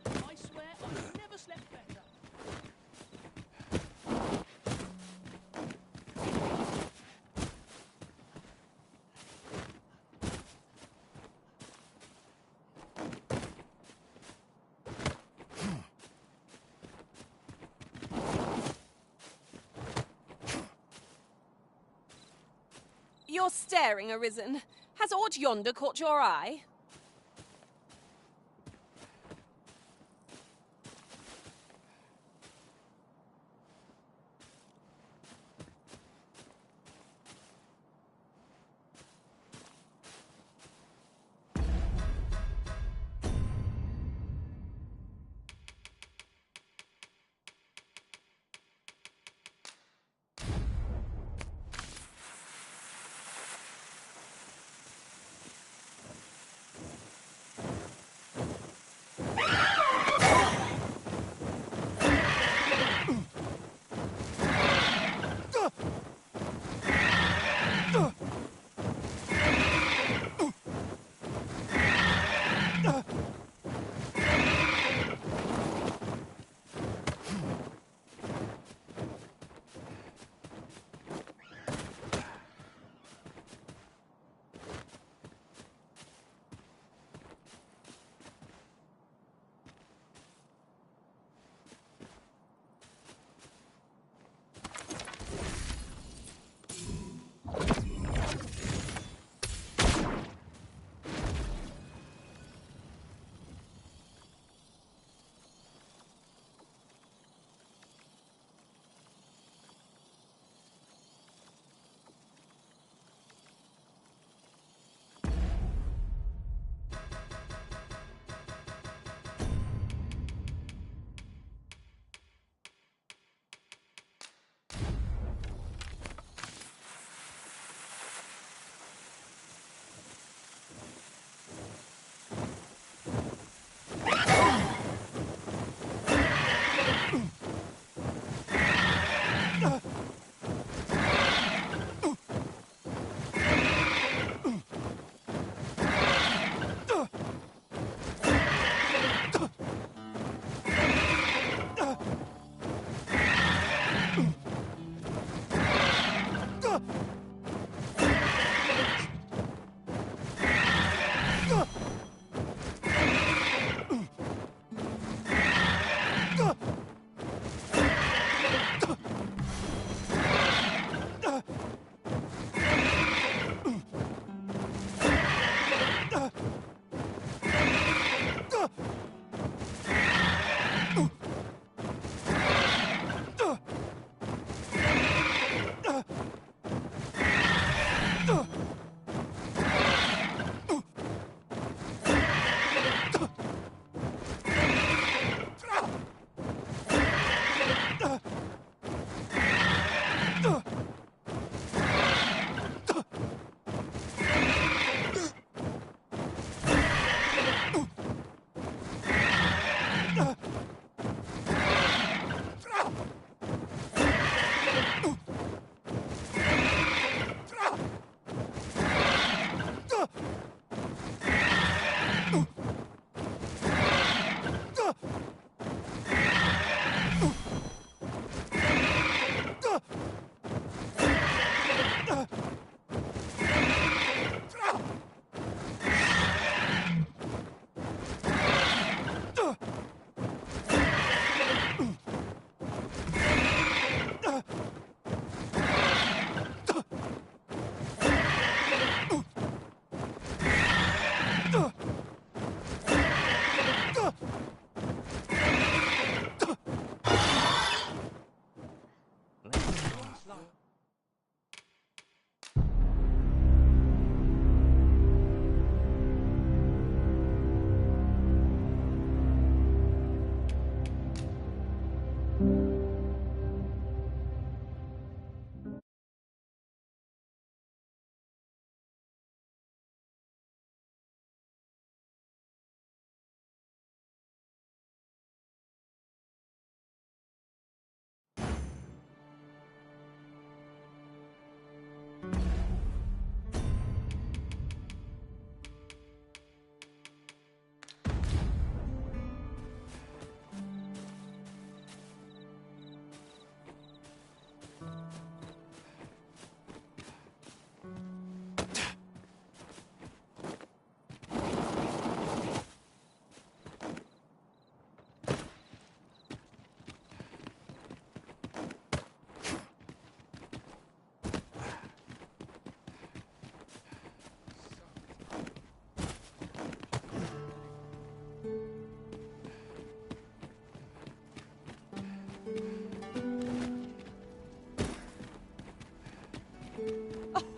I swear I've never slept better. You're staring, Arisen. Has aught yonder caught your eye?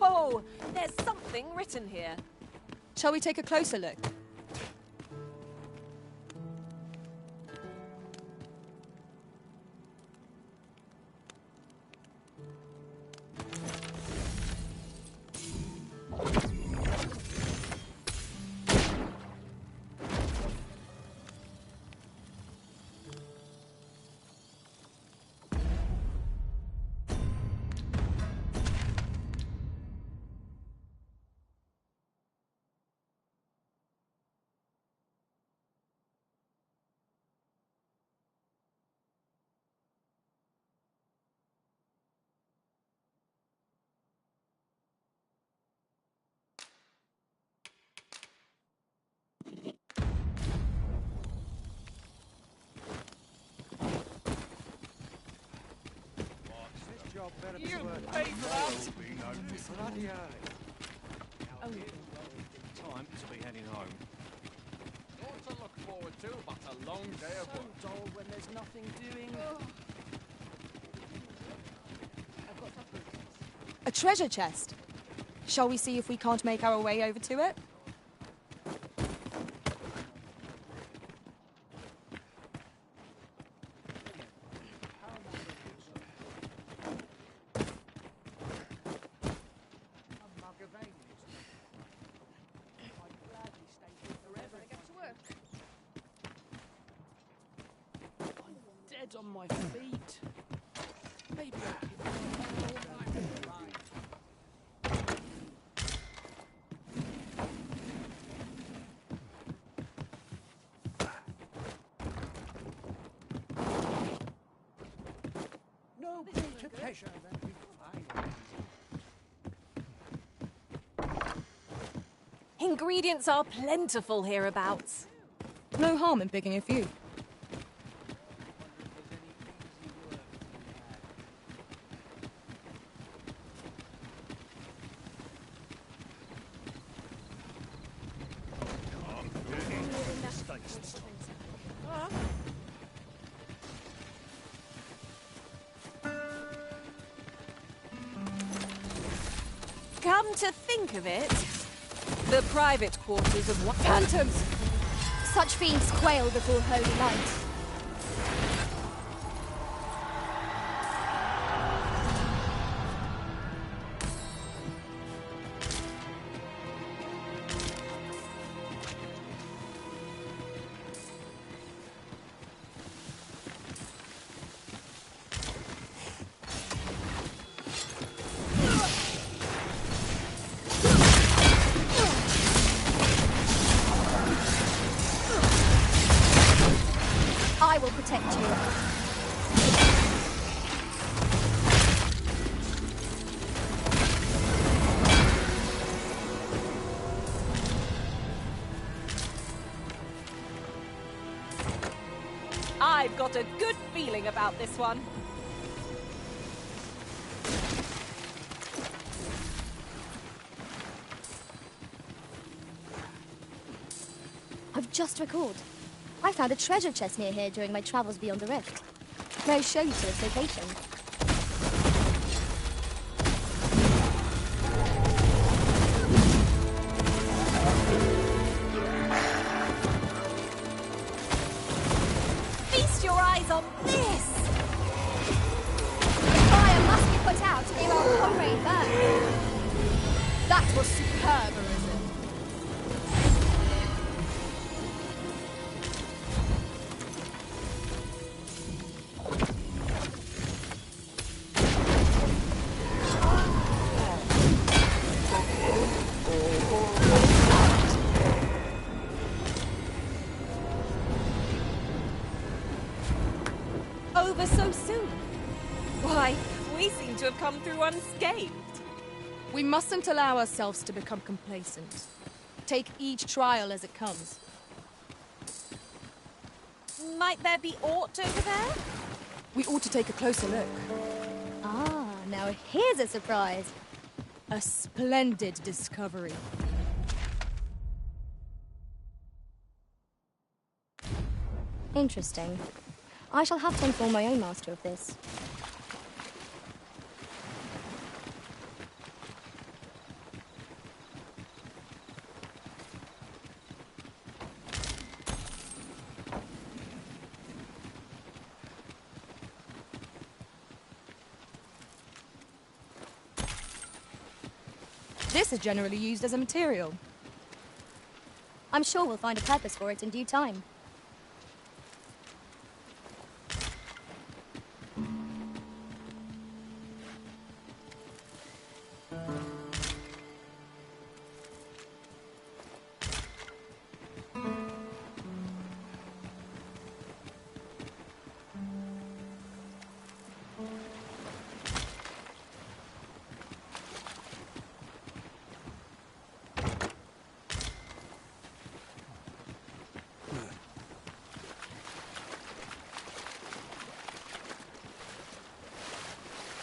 Oh, there's something written here. Shall we take a closer look? You paid for that! Bloody hell. Time to be heading home. Not to look forward to, but a long day of work. So dull when there's nothing doing. A treasure chest. Shall we see if we can't make our way over to it? Dead on my feet. Maybe I could. No greater pleasure than to find. Ingredients are plentiful hereabouts. No harm in picking a few. Come to think of it, the private quarters of what? Phantoms! Such fiends quail before holy light. protect you. I've got a good feeling about this one. I've just recalled. I found a treasure chest near here during my travels beyond the rift. May I show you to its location? Feast your eyes on this! The fire must be put out near our comrade Burn. That was superb, Arisen. Over so soon? Why, we seem to have come through unscathed. We mustn't allow ourselves to become complacent. Take each trial as it comes. Might there be aught over there? We ought to take a closer look. Ah, now here's a surprise. A splendid discovery. Interesting. I shall have to inform my own master of this. This is generally used as a material. I'm sure we'll find a purpose for it in due time.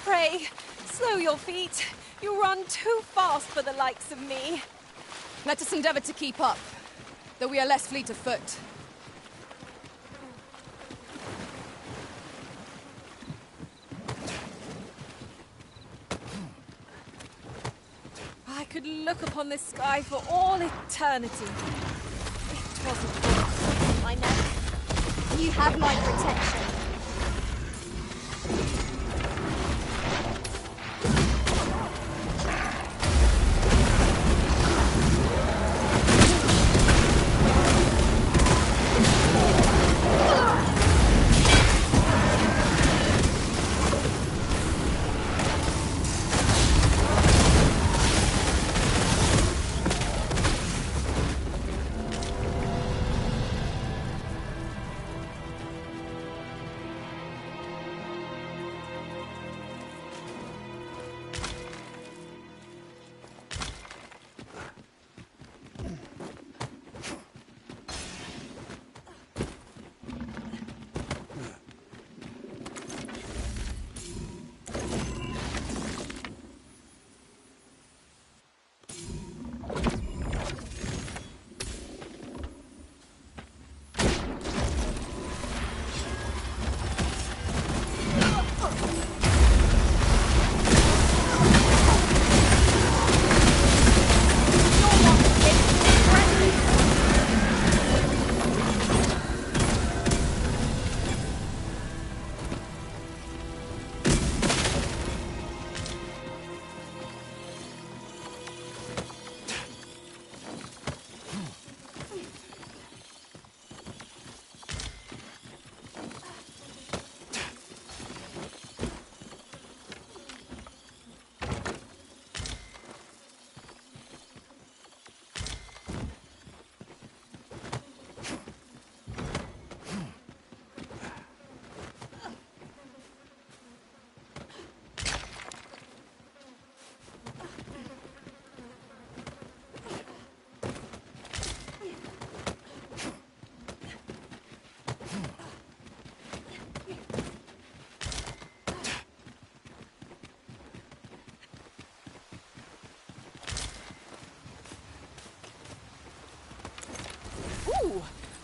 Pray, slow your feet. You run too fast for the likes of me. Let us endeavor to keep up, though we are less fleet of foot. I could look upon this sky for all eternity. It wasn't for my neck. You have my protection.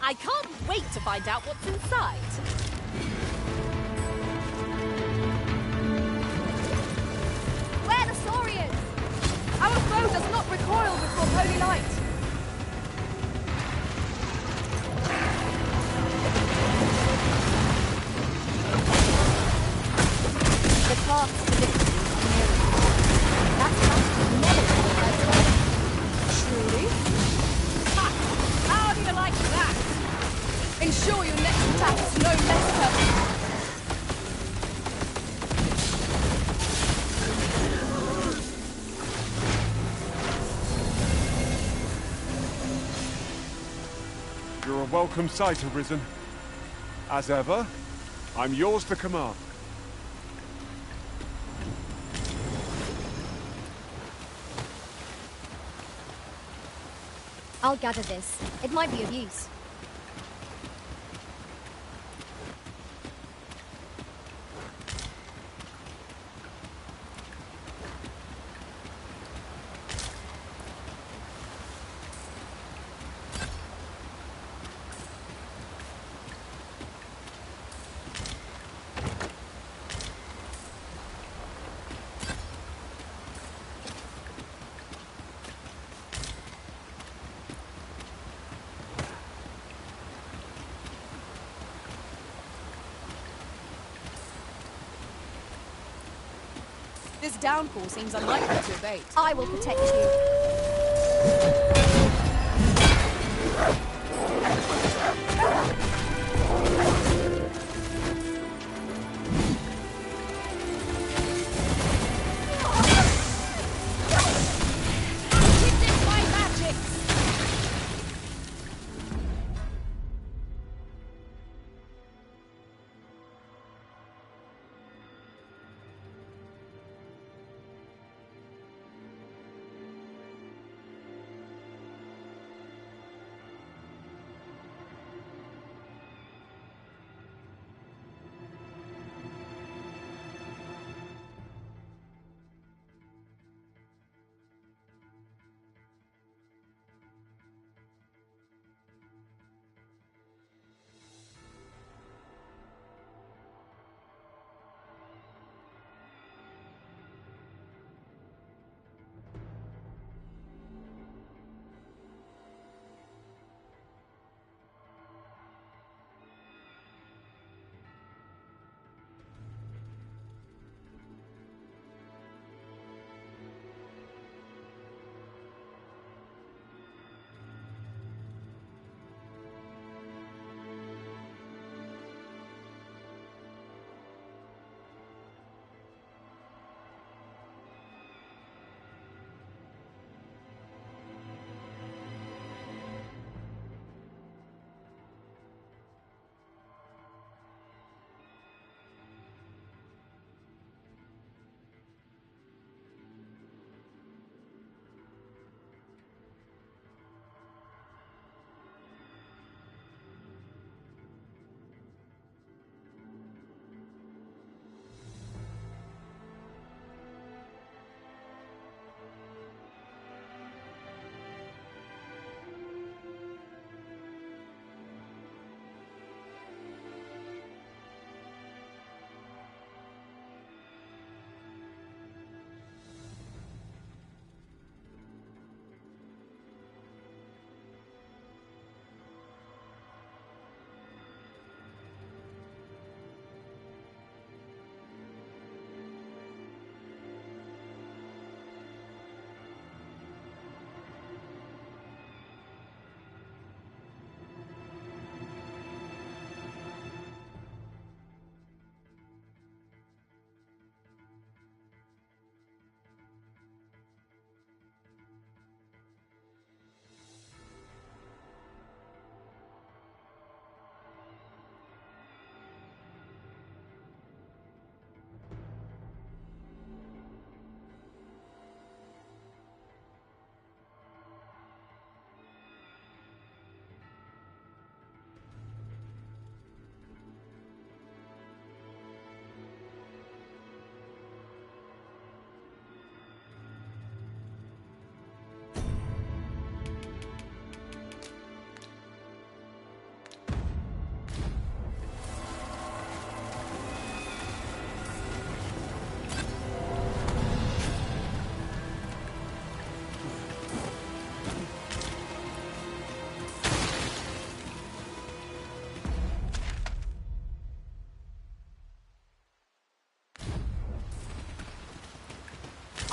I can't wait to find out what's inside. Where the Saurians? Our foe does not recoil before holy light. The path to victory is nearer. That battle never requires fighting. Truly? Ha! How do you like that? Ensure your next attack is no less perfect. You're a welcome sight, Arisen. As ever, I'm yours to command. I'll gather this. It might be of use. This downpour seems unlikely to abate. I will protect you.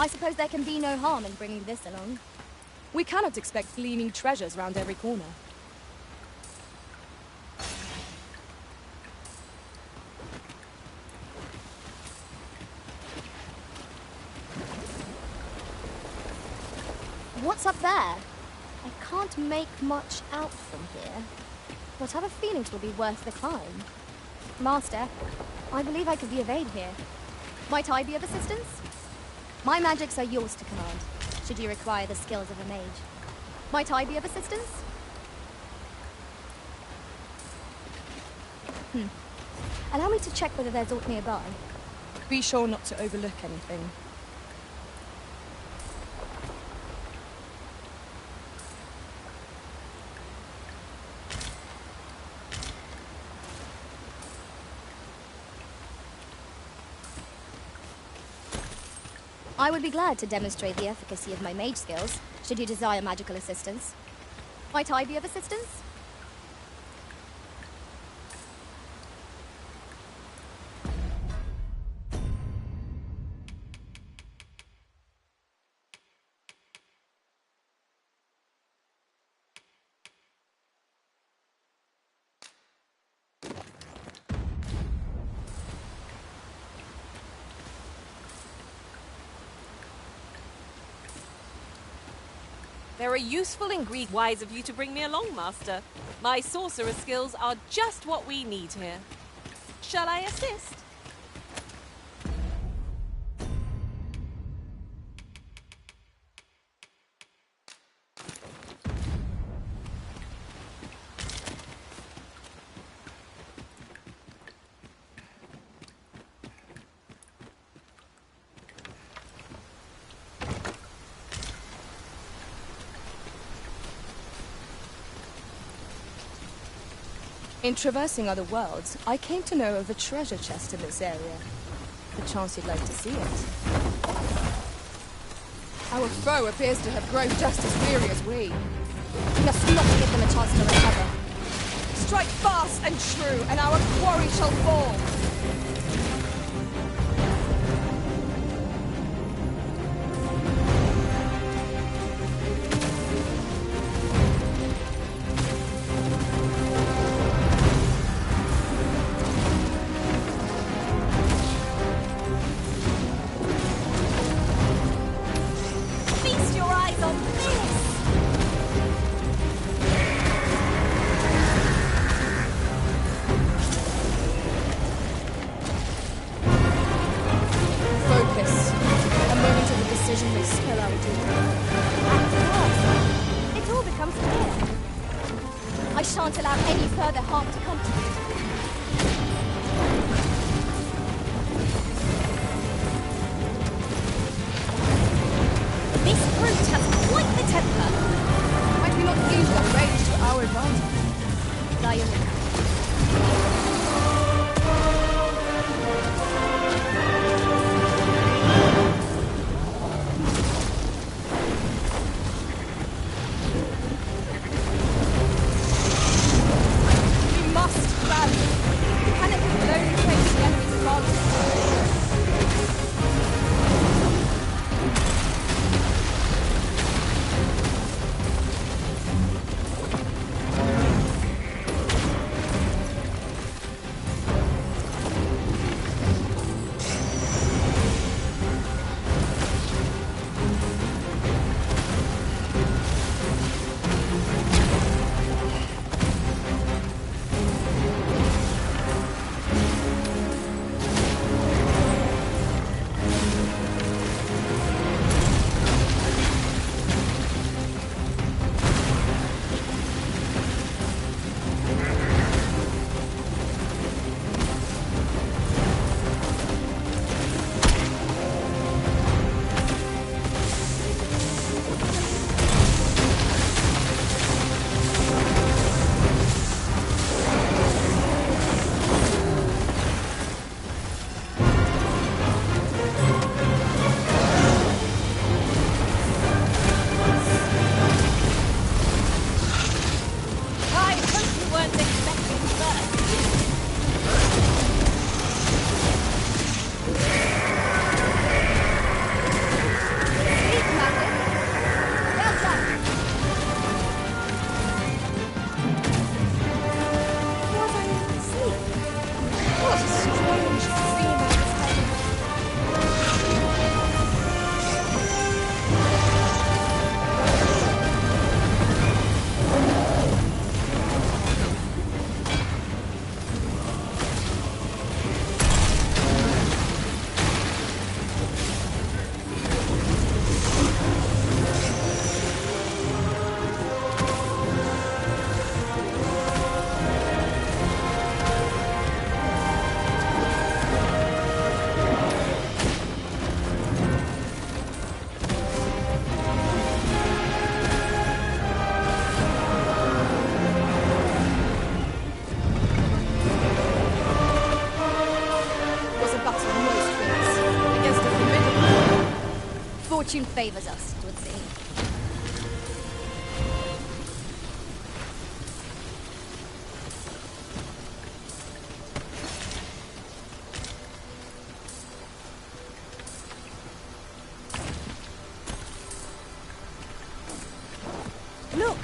I suppose there can be no harm in bringing this along. We cannot expect gleaming treasures round every corner. What's up there? I can't make much out from here, but I have a feeling it will be worth the climb. Master, I believe I could be of aid here. Might I be of assistance? My magics are yours to command, should you require the skills of a mage. Might I be of assistance? Allow me to check whether there's aught nearby. Be sure not to overlook anything. I would be glad to demonstrate the efficacy of my mage skills, should you desire magical assistance. Might I be of assistance? There are useful ingredients. Wise of you to bring me along, Master. My sorcerer skills are just what we need here. Shall I assist? In traversing other worlds, I came to know of a treasure chest in this area. Perchance you'd like to see it. Our foe appears to have grown just as weary as we. We must not give them a chance to recover. Strike fast and true, and our quarry shall fall. Fortune favors us, it would seem. Look!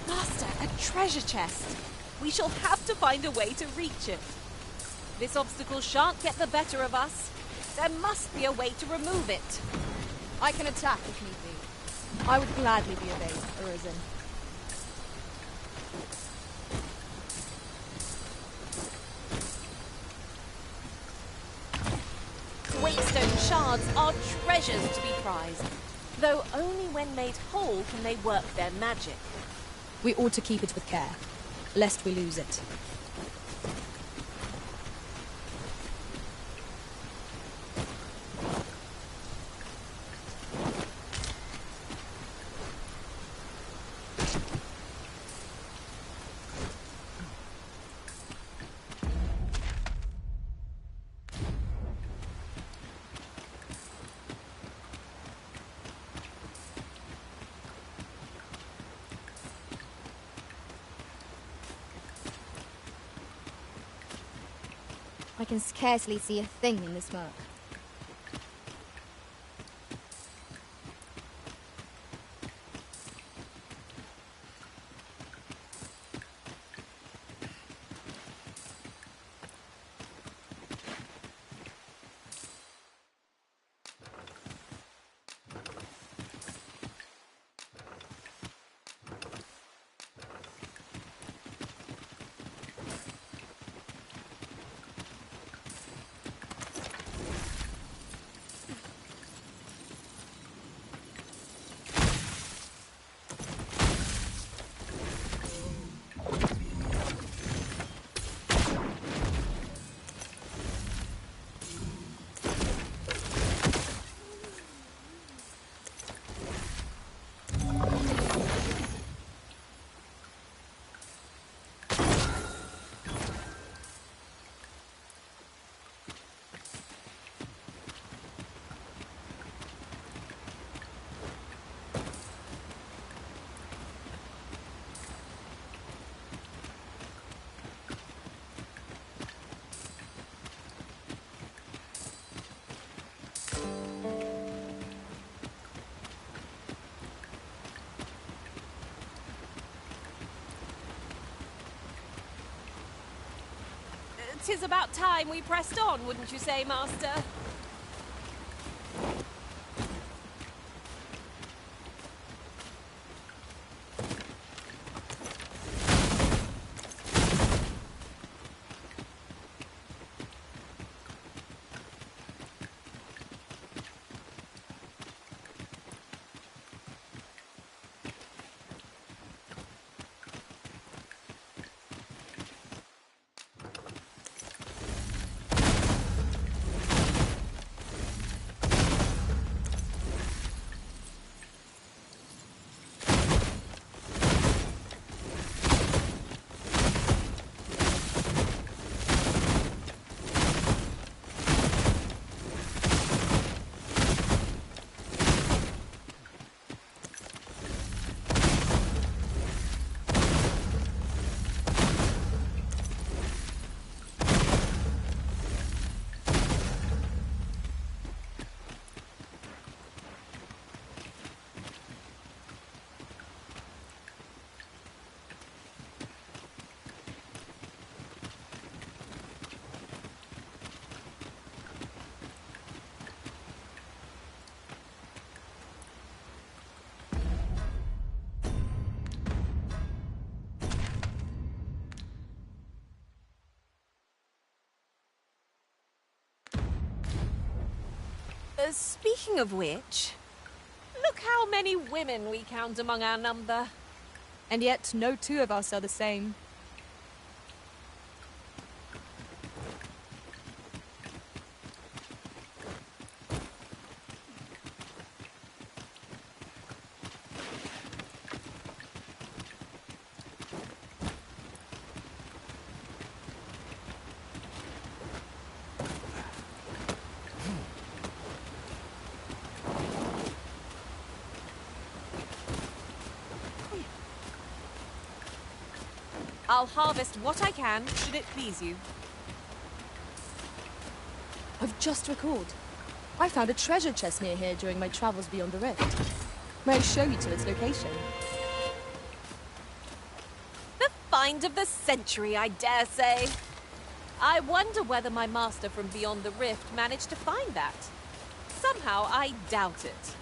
Master, a treasure chest. We shall have to find a way to reach it. This obstacle shan't get the better of us. There must be a way to remove it. I can attack if need be. I would gladly be obeyed, Arisen. Waystone shards are treasures to be prized, though only when made whole can they work their magic. We ought to keep it with care, lest we lose it. I can scarcely see a thing in this smoke. Tis about time we pressed on, wouldn't you say, Master? Speaking of which, look how many women we count among our number. And yet, no two of us are the same. I'll harvest what I can, should it please you. I've just recalled. I found a treasure chest near here during my travels beyond the rift. May I show you to its location? The find of the century, I dare say. I wonder whether my master from beyond the rift managed to find that. Somehow, I doubt it.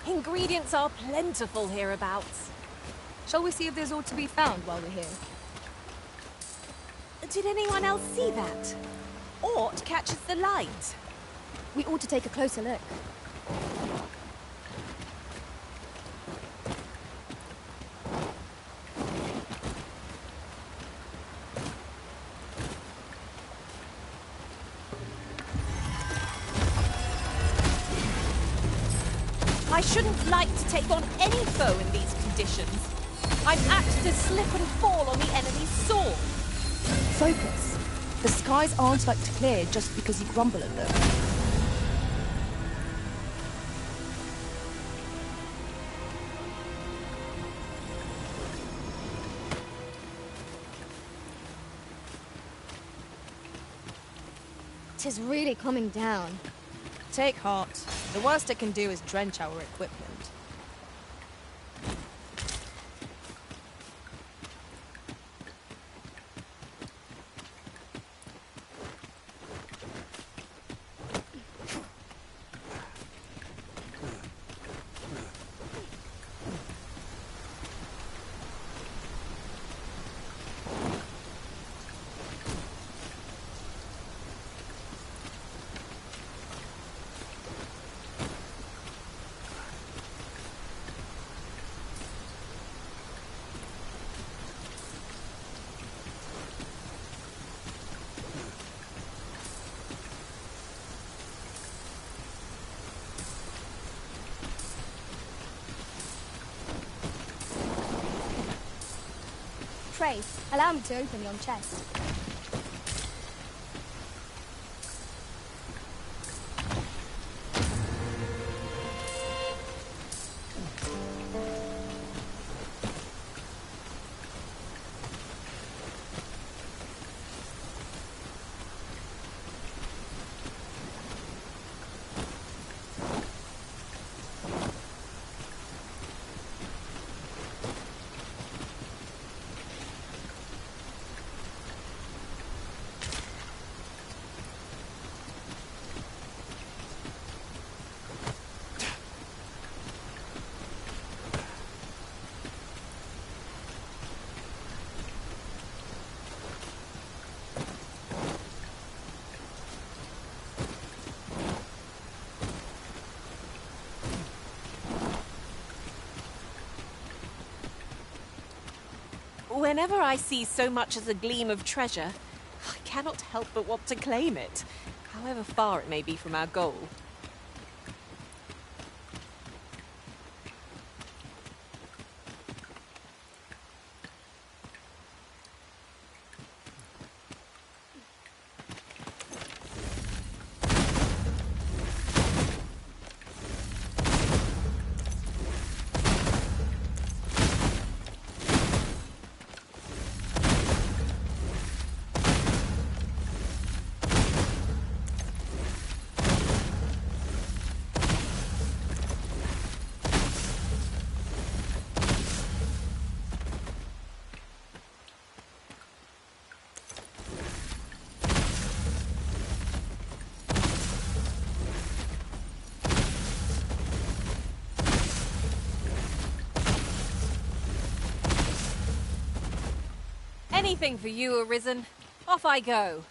Ingredients are plentiful hereabouts. Shall we see if there's aught to be found while we're here? Did anyone else see that? Aught catches the light. We ought to take a closer look. I shouldn't like to take on any foe in these conditions. I'm apt to slip and fall on the enemy's sword. Focus. The skies aren't like to clear just because you grumble at them. Tis really coming down. Take heart. The worst it can do is drench our equipment. Trace, allow me to open yon chest. Whenever I see so much as a gleam of treasure, I cannot help but want to claim it, however far it may be from our goal. Anything for you, Arisen. Off I go.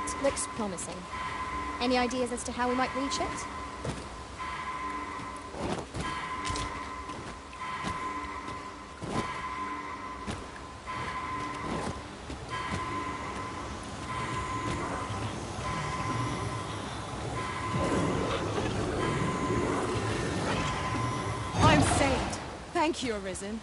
That looks promising. Any ideas as to how we might reach it? I'm saved. Thank you, Arisen.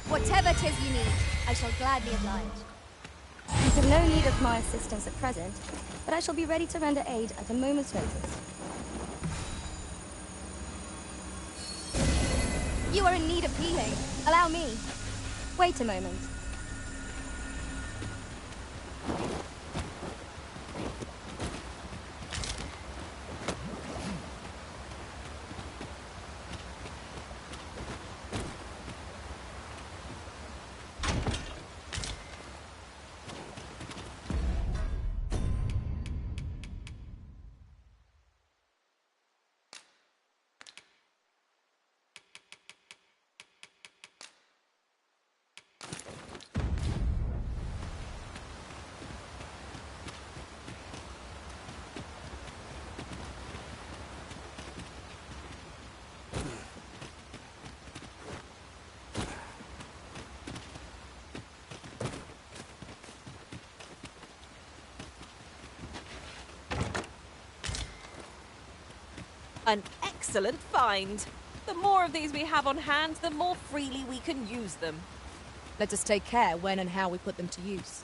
Whatever 'tis you need, I shall gladly oblige. You have no need of my assistance at present, but I shall be ready to render aid at a moment's notice. You are in need of healing. Allow me. Wait a moment. An excellent find. The more of these we have on hand, the more freely we can use them. Let us take care when and how we put them to use.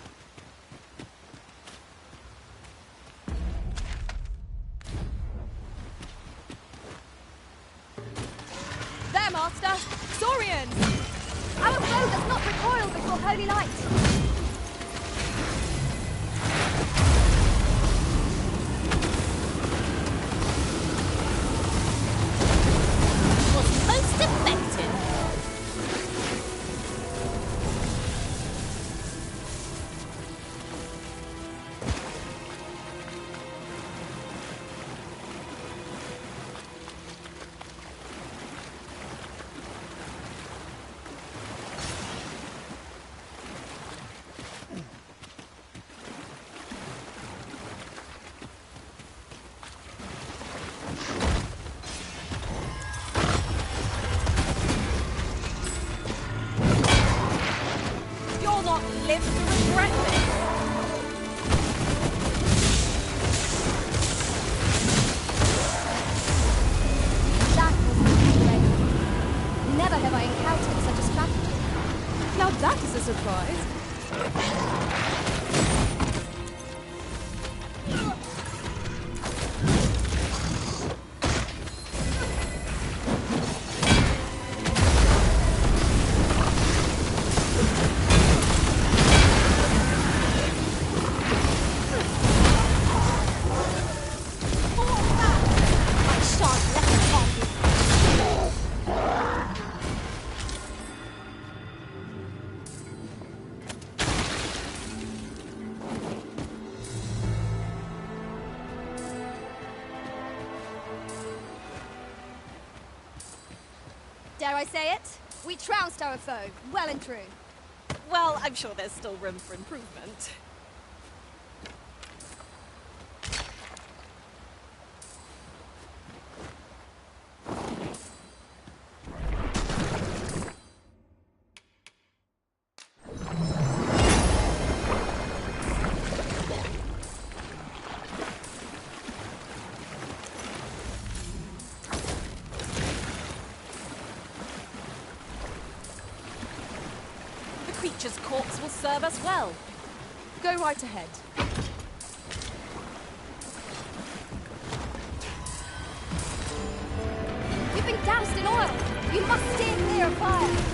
There, Master! Saurian! Our foe does not recoil before holy light. Was most effective. You'll not live to regret this. That was great. Never have I encountered such a strategy. Now that is a surprise. I shan't let it off you. Dare I say it? We trounced our foe, well and true. Well, I'm sure there's still room for improvement. The creature's corpse will serve us well. Go right ahead. You've been doused in oil. You must steer clear of fire!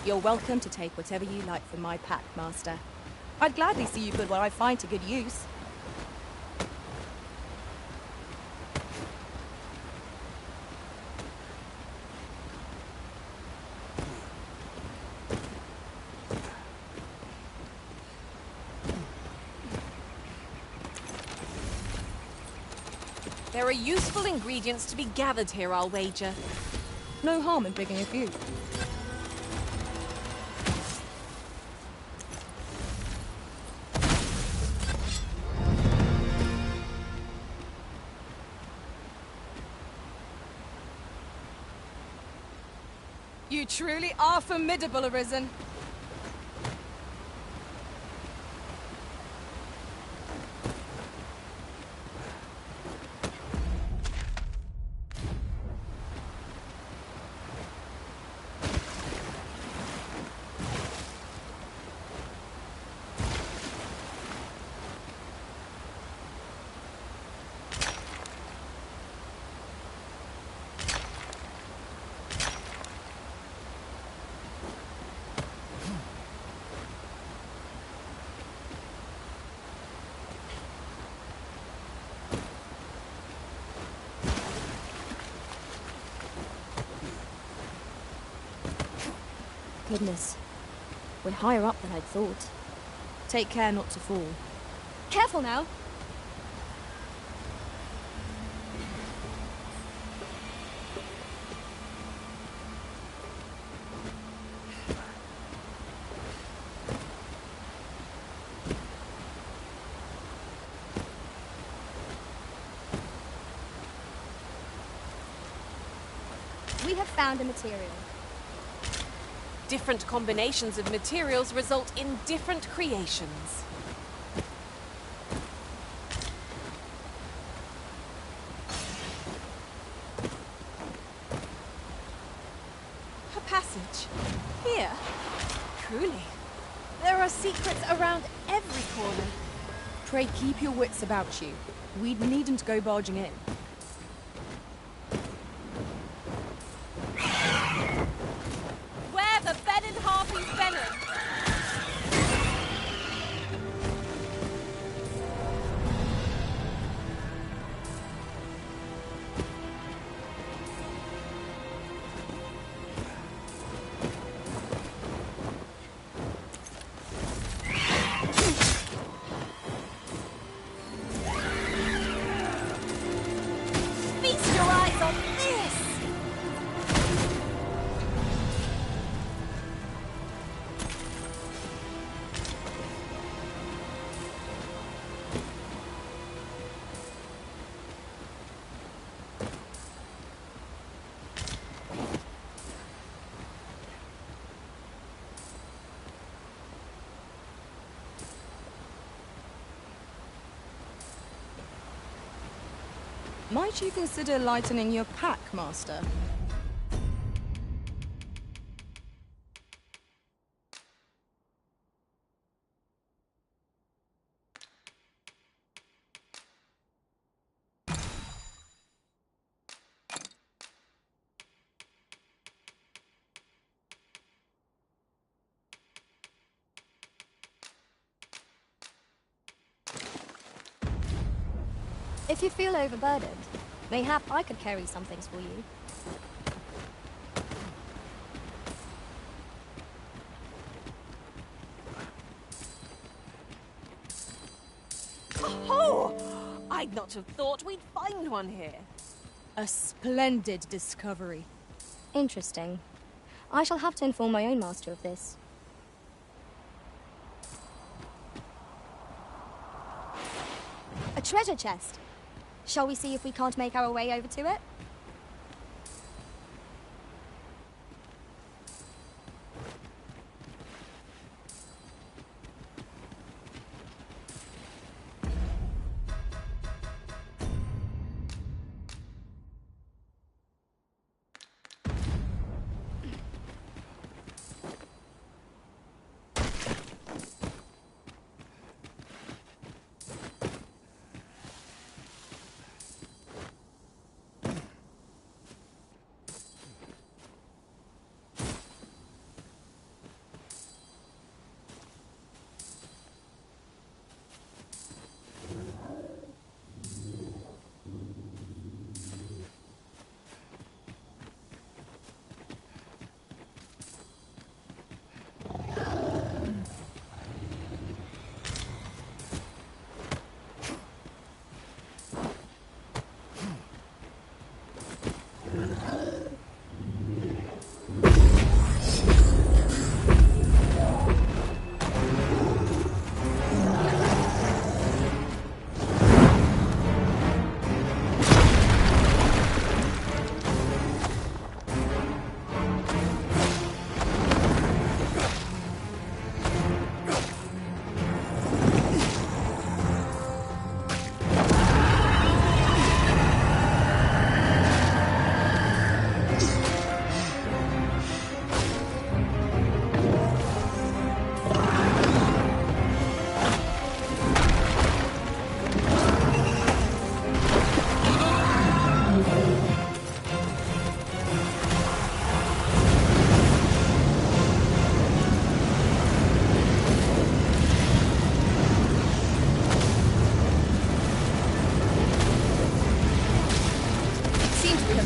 You're welcome to take whatever you like from my pack, Master. I'd gladly see you put what I find to good use. There are useful ingredients to be gathered here, I'll wager. No harm in picking a few. You truly are formidable, Arisen. Goodness. We're higher up than I'd thought. Take care not to fall. Careful now! We have found a material. Different combinations of materials result in different creations. A passage? Here? Truly. There are secrets around every corner. Pray keep your wits about you. We needn't go barging in. Where the bedded harpy's venom! Feast your eyes on this! Might you consider lightening your pack, Master? If you feel overburdened, mayhap I could carry some things for you. Oh! I'd not have thought we'd find one here. A splendid discovery. Interesting. I shall have to inform my own master of this. A treasure chest. Shall we see if we can't make our way over to it?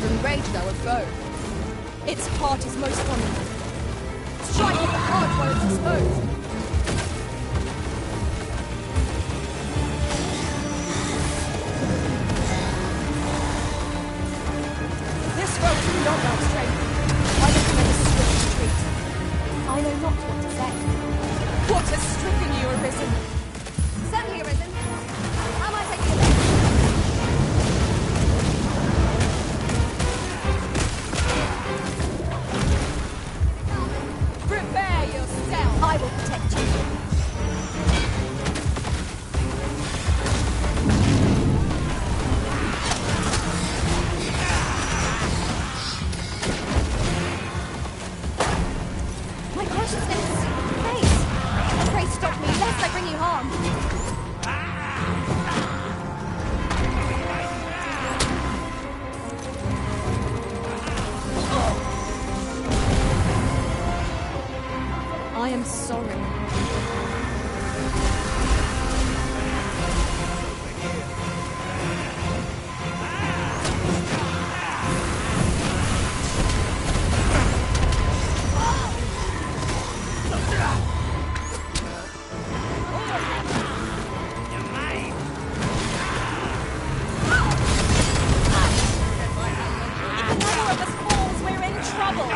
Enraged our foe. Its heart is most vulnerable. Strike at the heart while it's exposed. This road is beyond our strength. I recommend a swift retreat. I know not what to say. What has stricken you, Arisen? Certainly, Arisen. How might I do this? Prepare yourself! I will protect you. My consciousness! Please! Pray stop me, lest I bring you harm. I am sorry. If another of us falls, we're in trouble.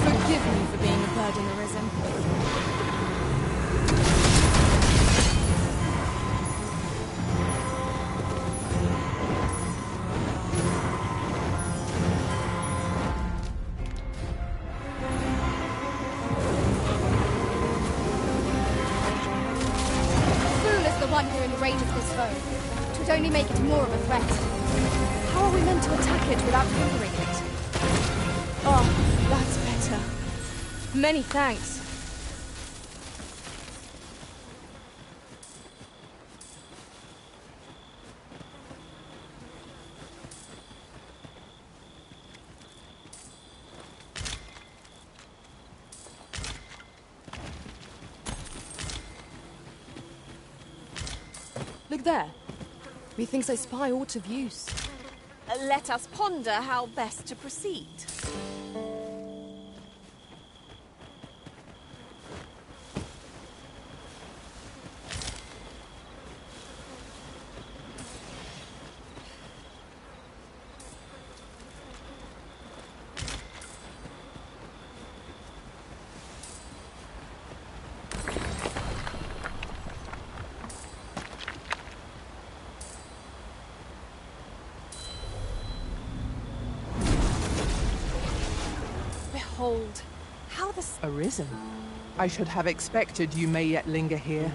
Forgive me for being a burden, Arisen. great as this foe, it would only make it more of a threat. How are we meant to attack it without hindering it? Oh, that's better. Many thanks. Look there. Methinks I spy aught of use. Let us ponder how best to proceed. Behold, how the... Arisen. I should have expected you may yet linger here.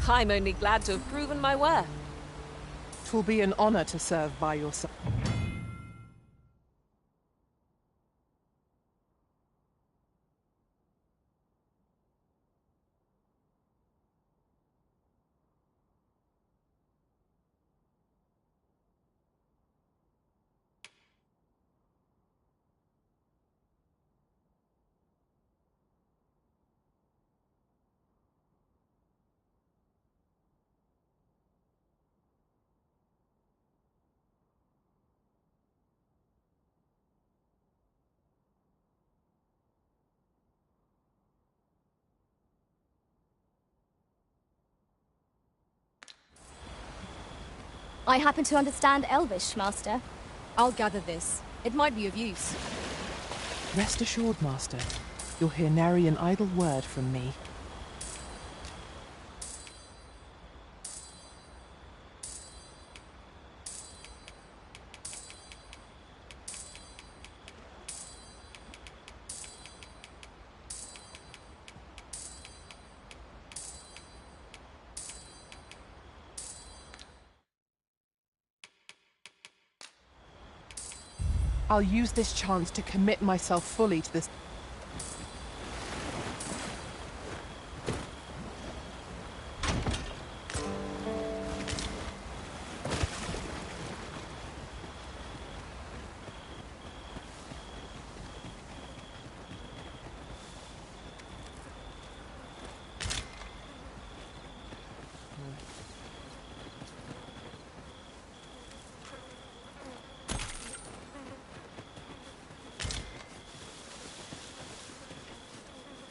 I'm only glad to have proven my worth. 'Twill be an honor to serve by your side. I happen to understand Elvish, Master. I'll gather this. It might be of use. Rest assured, Master. You'll hear nary an idle word from me. I'll use this chance to commit myself fully to this.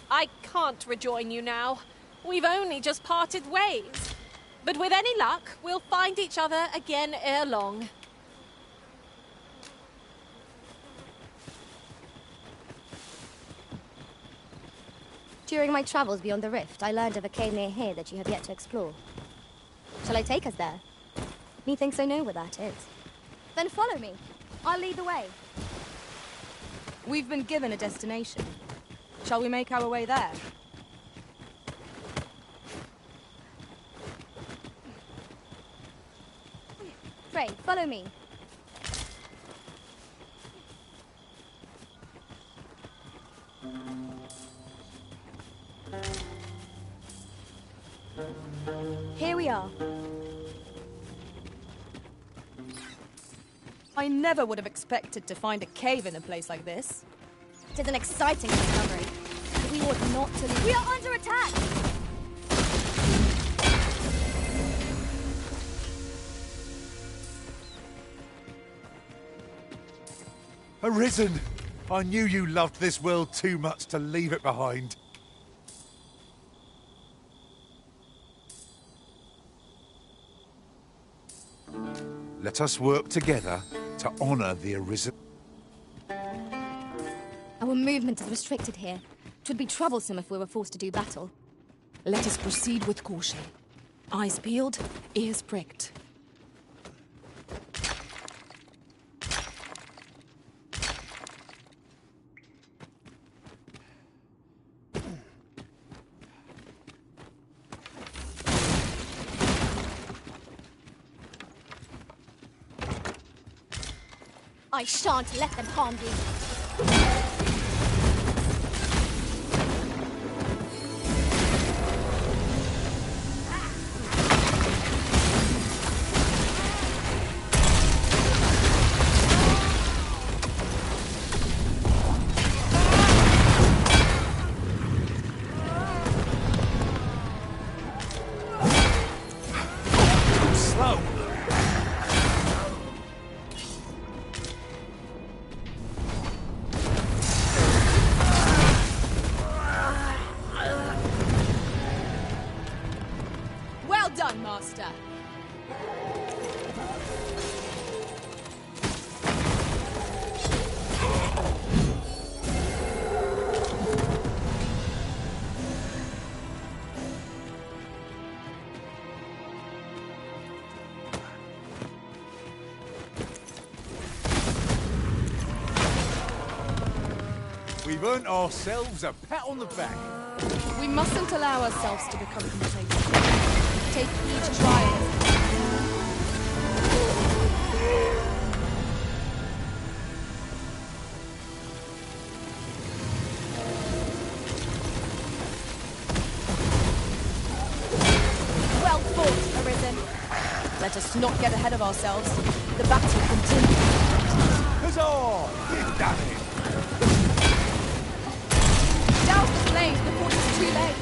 I can't rejoin you now. We've only just parted ways. But with any luck, we'll find each other again ere long. During my travels beyond the rift, I learned of a cave near here that you have yet to explore. Shall I take us there? Methinks I know where that is. Then follow me. I'll lead the way. We've been given a destination. Shall we make our way there? Pray, follow me. Here we are. I never would have expected to find a cave in a place like this. It is an exciting discovery. But we ought not to leave. We are under attack! Arisen! I knew you loved this world too much to leave it behind. Let us work together to honor the Arisen. Our movement is restricted here. It would be troublesome if we were forced to do battle. Let us proceed with caution. Eyes peeled, ears pricked. I shan't let them harm you. Slow. Well done, Master. We've earned ourselves a pat on the back. We mustn't allow ourselves to become complacent. Take each trial as Well fought, Arisen. Let us not get ahead of ourselves. The battle continues. Huzzah! We've done it! Douse the flames before it's too late.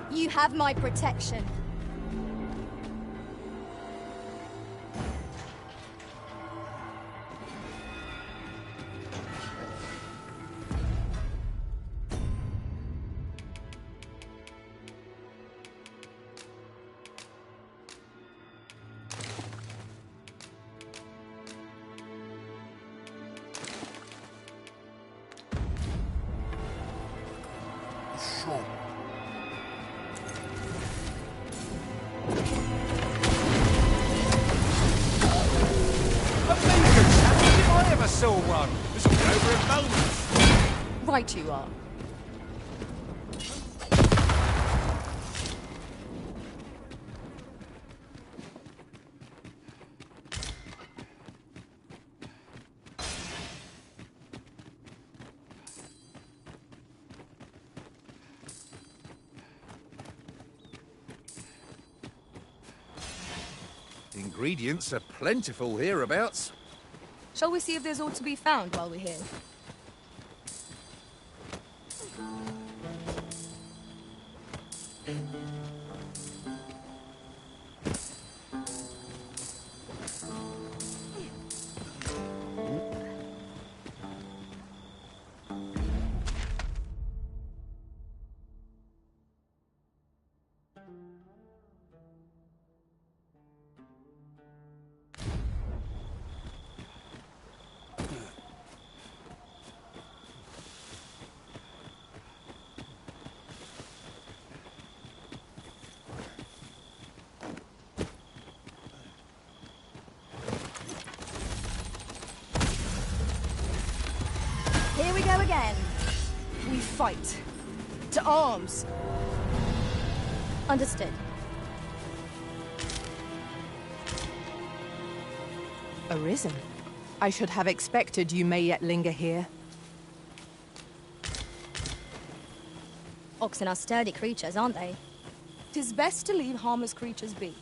You have my protection. I ever saw one. This will be over in moments. Right you are. Ingredients are plentiful hereabouts. Shall we see if there's aught to be found while we're here? Here we go again. We fight. To arms. Understood. Arisen. I should have expected you may yet linger here. Oxen are sturdy creatures, aren't they? 'Tis best to leave harmless creatures be.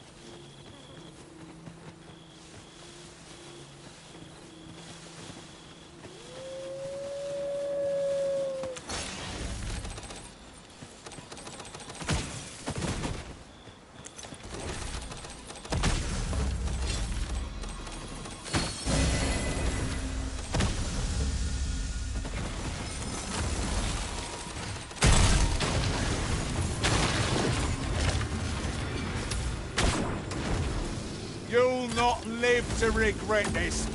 You'll not live to regret this.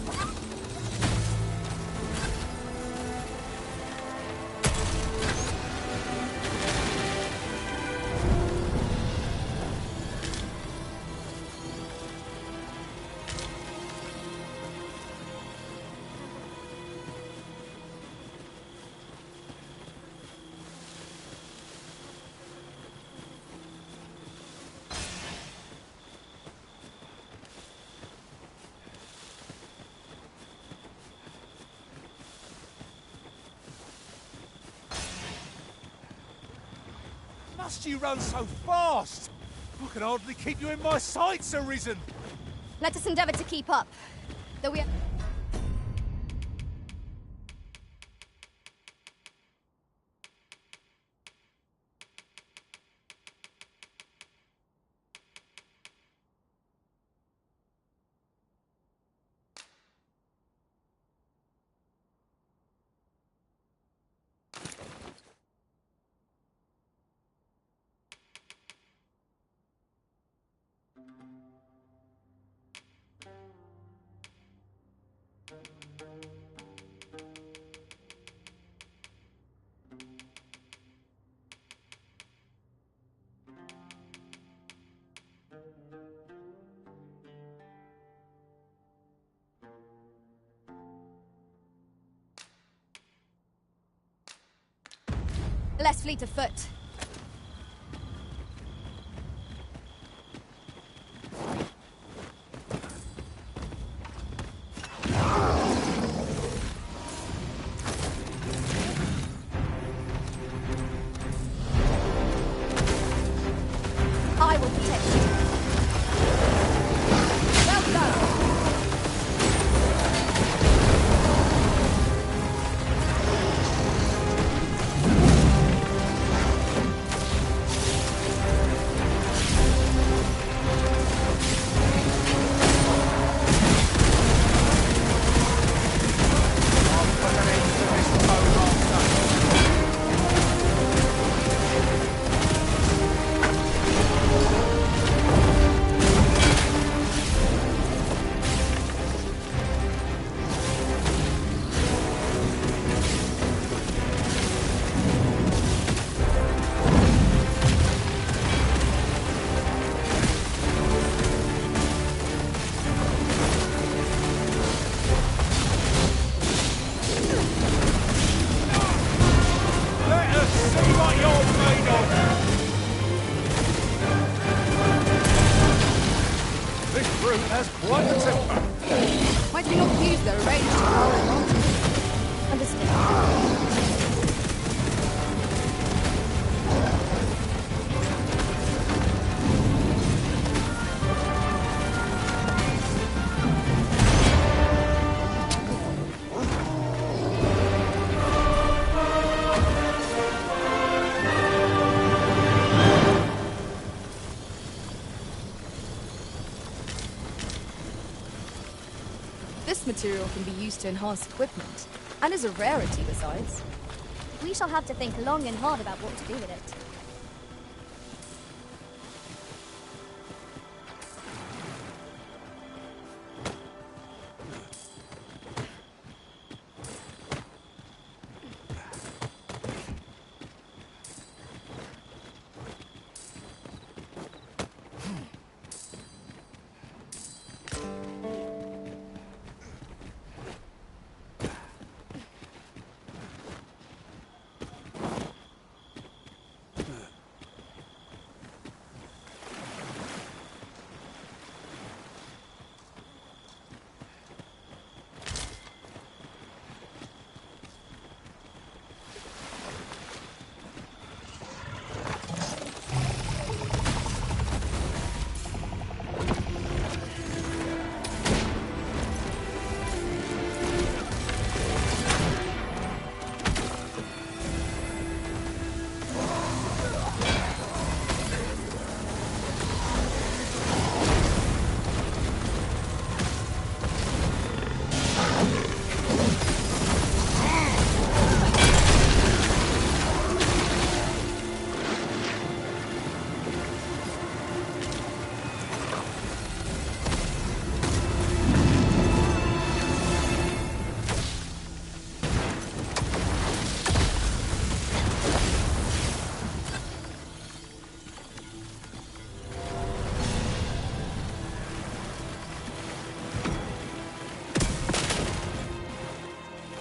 Must you run so fast? I can hardly keep you in my sights, Arisen. Let us endeavour to keep up. Though we are... Less fleet of foot. I will protect you. Well done. Has quite a temper. Might we not use their range to our advantage? Understood. This material can be used to enhance equipment, and is a rarity besides. We shall have to think long and hard about what to do with it.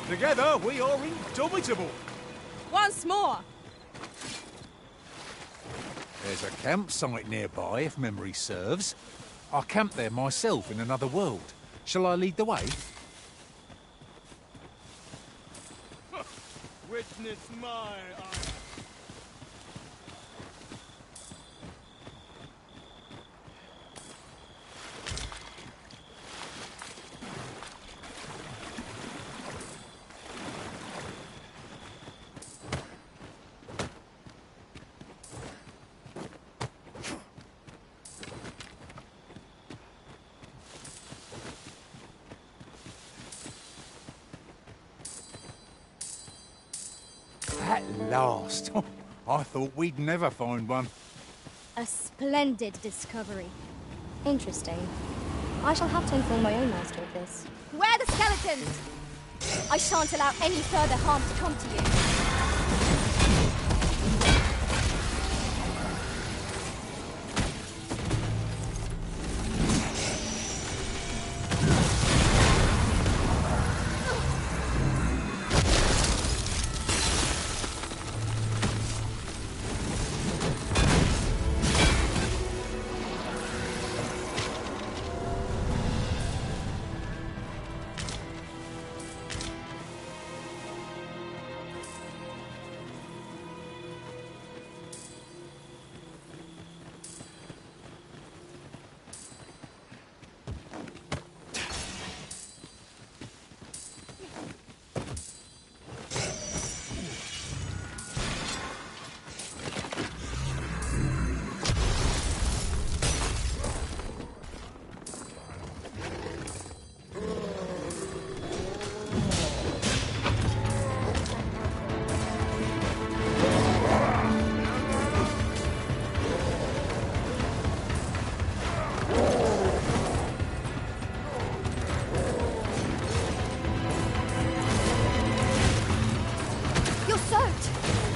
Together, we are indomitable. Once more. There's a campsite nearby, if memory serves. I camped there myself in another world. Shall I lead the way? Witness my ire. At last. I thought we'd never find one. A splendid discovery. Interesting. I shall have to inform my own master of this. Where are the skeletons? I shan't allow any further harm to come to you.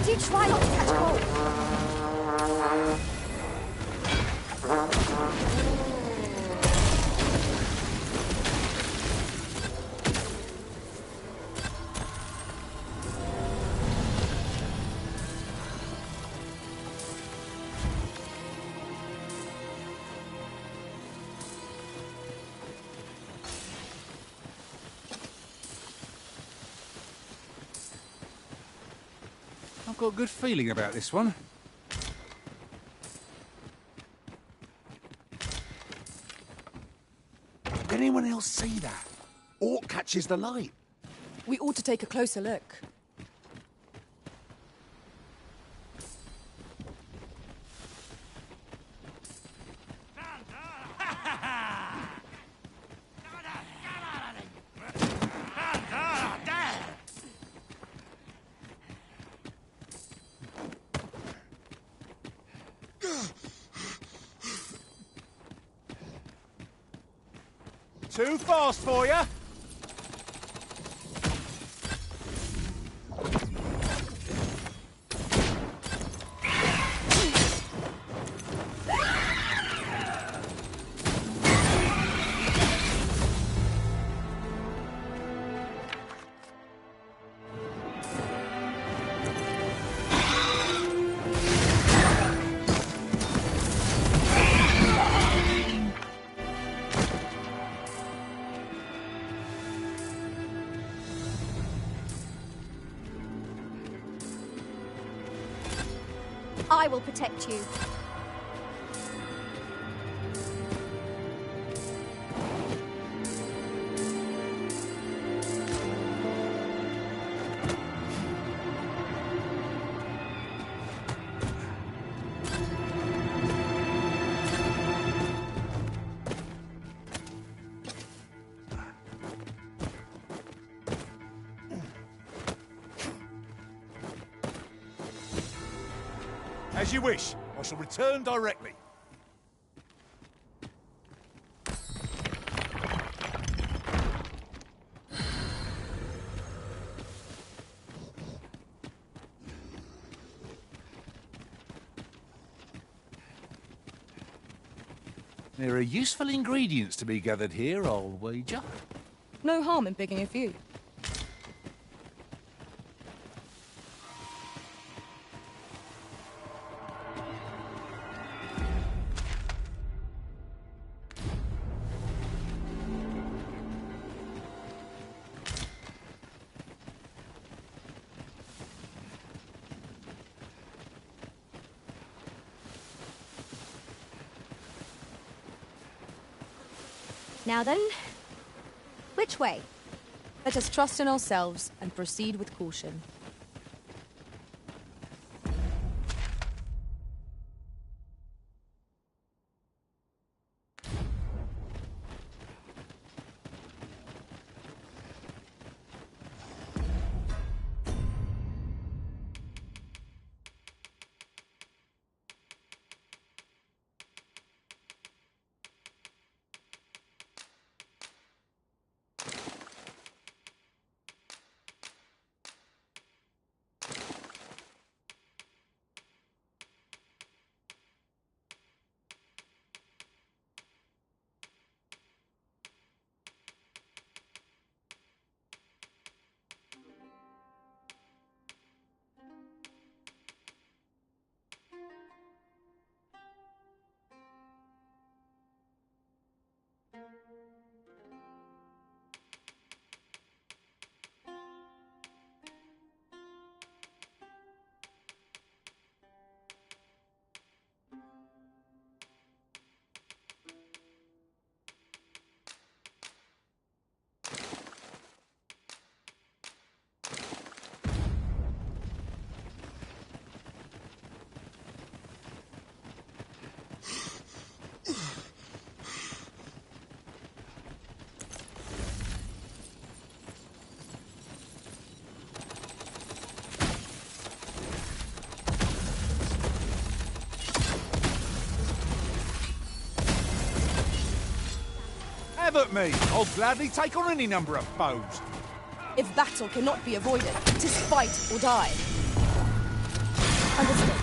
Do try not to catch cold. I've got a good feeling about this one. Did anyone else see that? Orc catches the light. We ought to take a closer look. Too fast for you. I will protect you. As you wish. I shall return directly. There are useful ingredients to be gathered here, I'll wager. No harm in picking a few. Now then, which way? Let us trust in ourselves and proceed with caution. Have at me. I'll gladly take on any number of foes. If battle cannot be avoided, 'tis fight or die. Understood.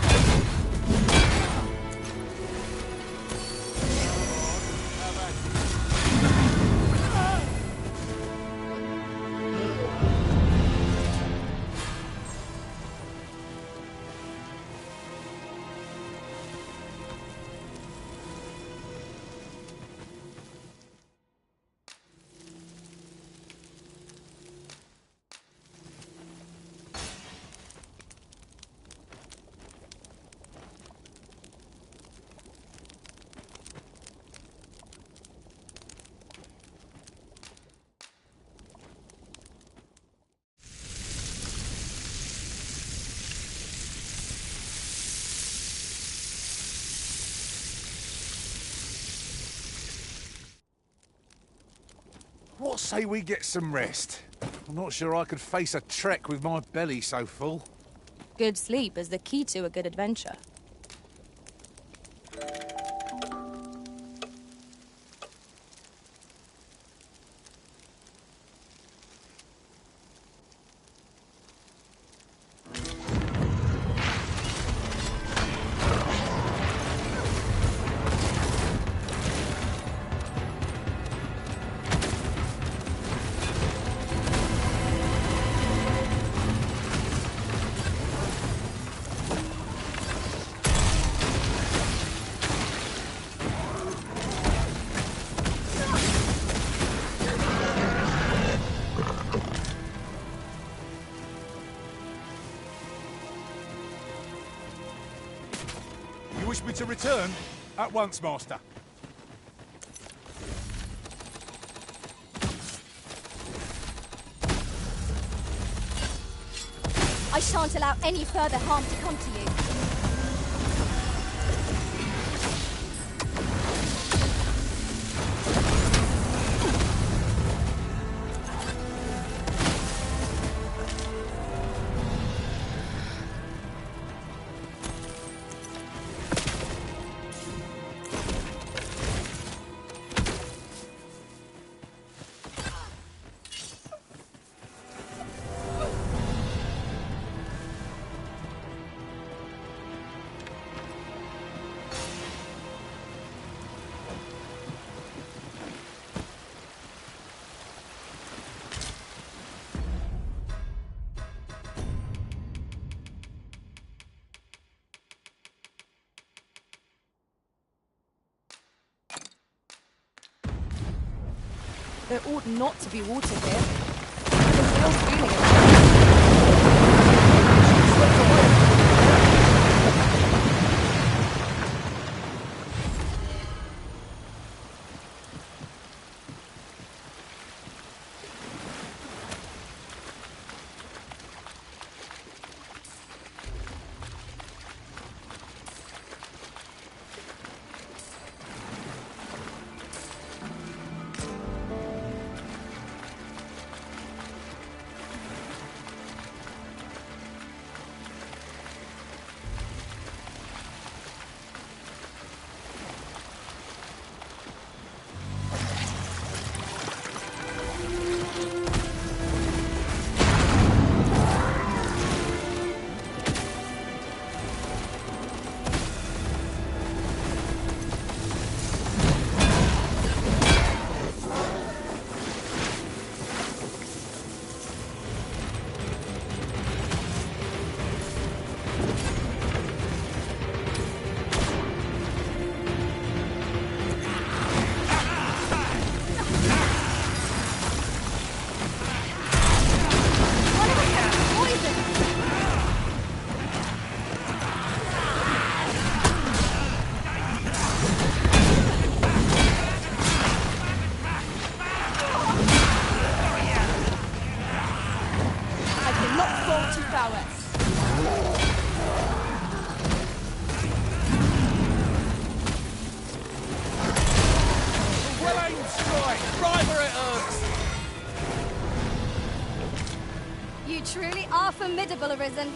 What say we get some rest? I'm not sure I could face a trek with my belly so full. Good sleep is the key to a good adventure. to return? At once, Master. I shan't allow any further harm to come to you. There ought not to be water here. I can feel feeling it. You truly are formidable, Arisen.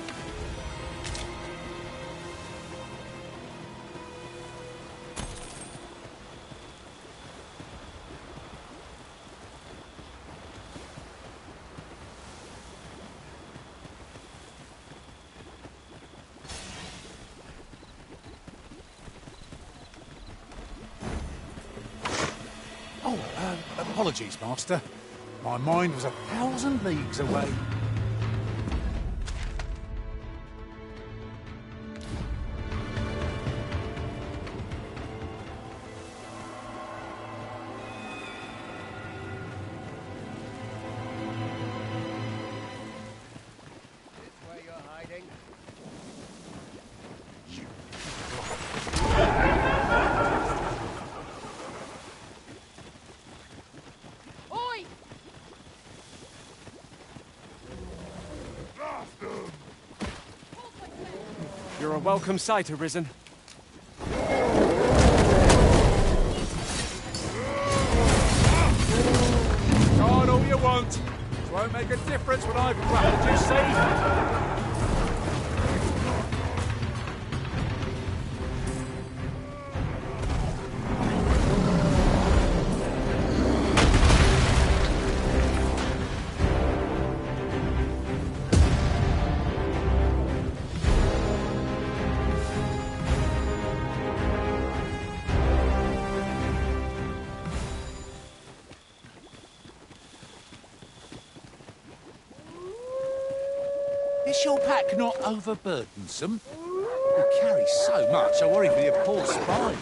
Apologies, Master. My mind was 1,000 leagues away. You're a welcome sight, Arisen. Guard all you want. It won't make a difference when I've grappled you, see? Is your pack not overburdensome? You carry so much, I worry for your poor spine.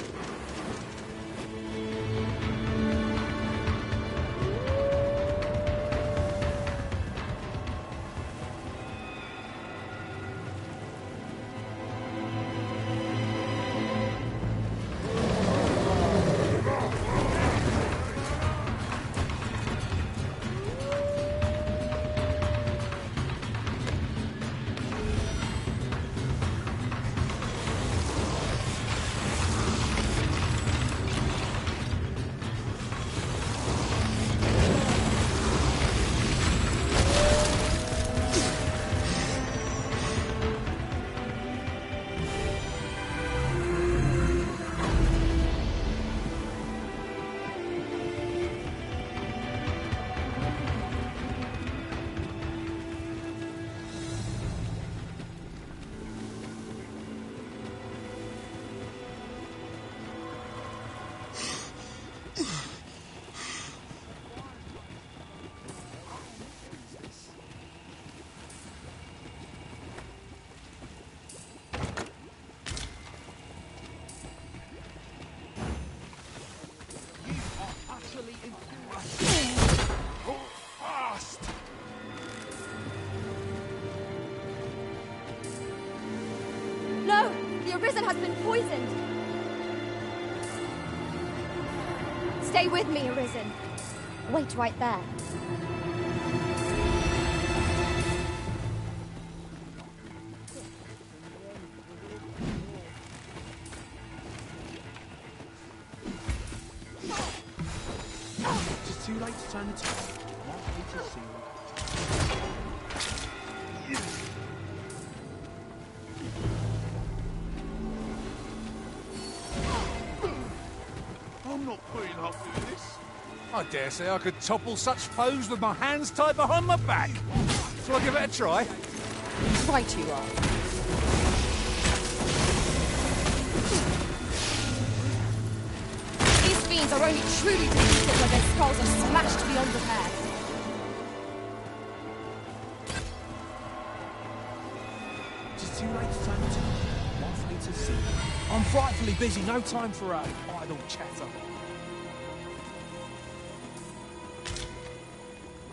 utterly infuriating. Go fast! No! The Arisen has been poisoned! Stay with me, Arisen. Wait right there. It's too late to turn the tide. My fate is sealed. I'm not putting up with this. I dare say I could topple such foes with my hands tied behind my back. Shall I give it a try? Right you are. These fiends are only truly defeated when their skulls are smashed beyond repair. It's too late to turn the tide. My fate is sealed. I'm frightfully busy. No time for idle chatter.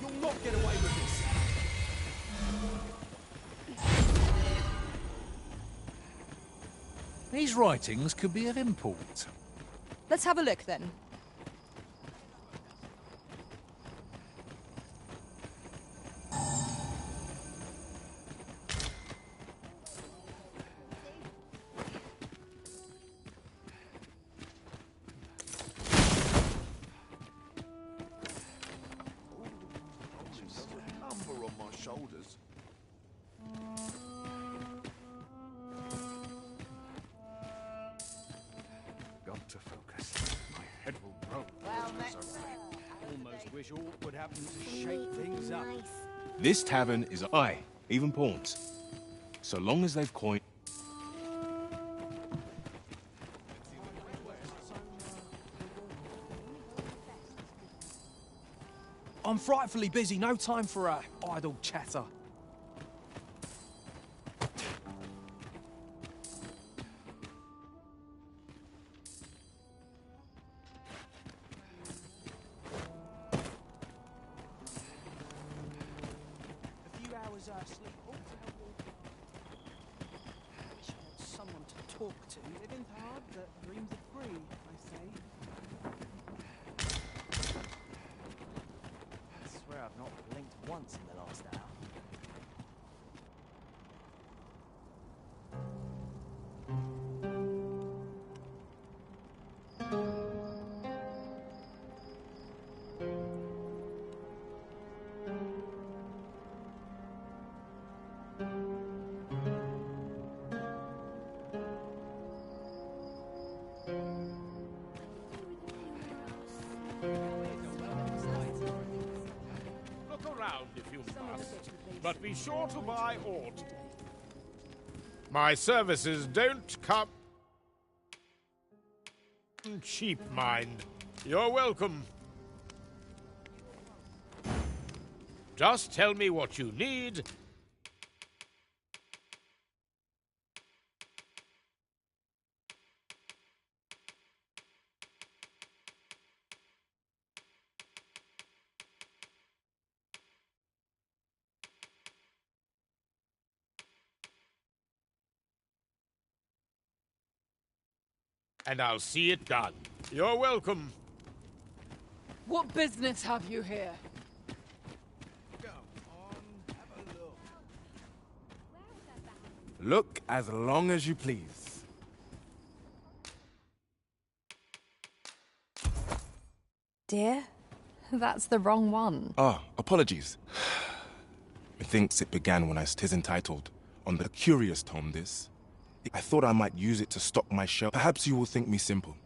You'll not get away with this. These writings could be of import. Let's have a look then. Lumber on my shoulders. Got to focus. My head will roll. Almost wish aught would happen to shake things up. This tavern is even pawns. So long as they've coined. I'm frightfully busy. No time for idle chatter. A few hours sleep ought to help all. I wish I had someone to talk to. Living hard, but dreams are free, I say. I swear I've not blinked once in the last hour. Look around if you must, but be sure to buy aught. My services don't come cheap, mind. You're welcome. Just tell me what you need. And I'll see it done. You're welcome. What business have you here? Look as long as you please. Dear, that's the wrong one. Ah, apologies. Methinks it began when I tis entitled, on the curious tome this. I thought I might use it to stock my shelf. Perhaps you will think me simple.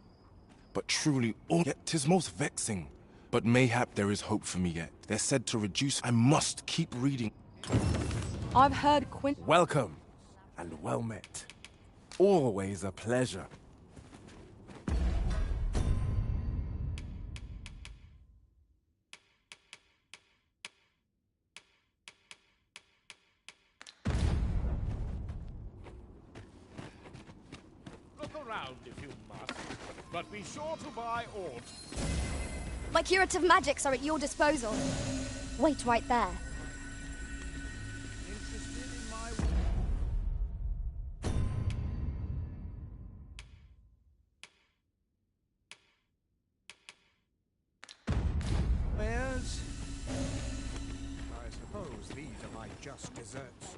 But truly, yet 'tis most vexing. But mayhap there is hope for me yet. They're said to reduce. I must keep reading. I've heard Welcome, and well met. Always a pleasure. Look around if you must, but be sure to buy aught. My curative magics are at your disposal. Wait right there. Wares? I suppose these are my just desserts.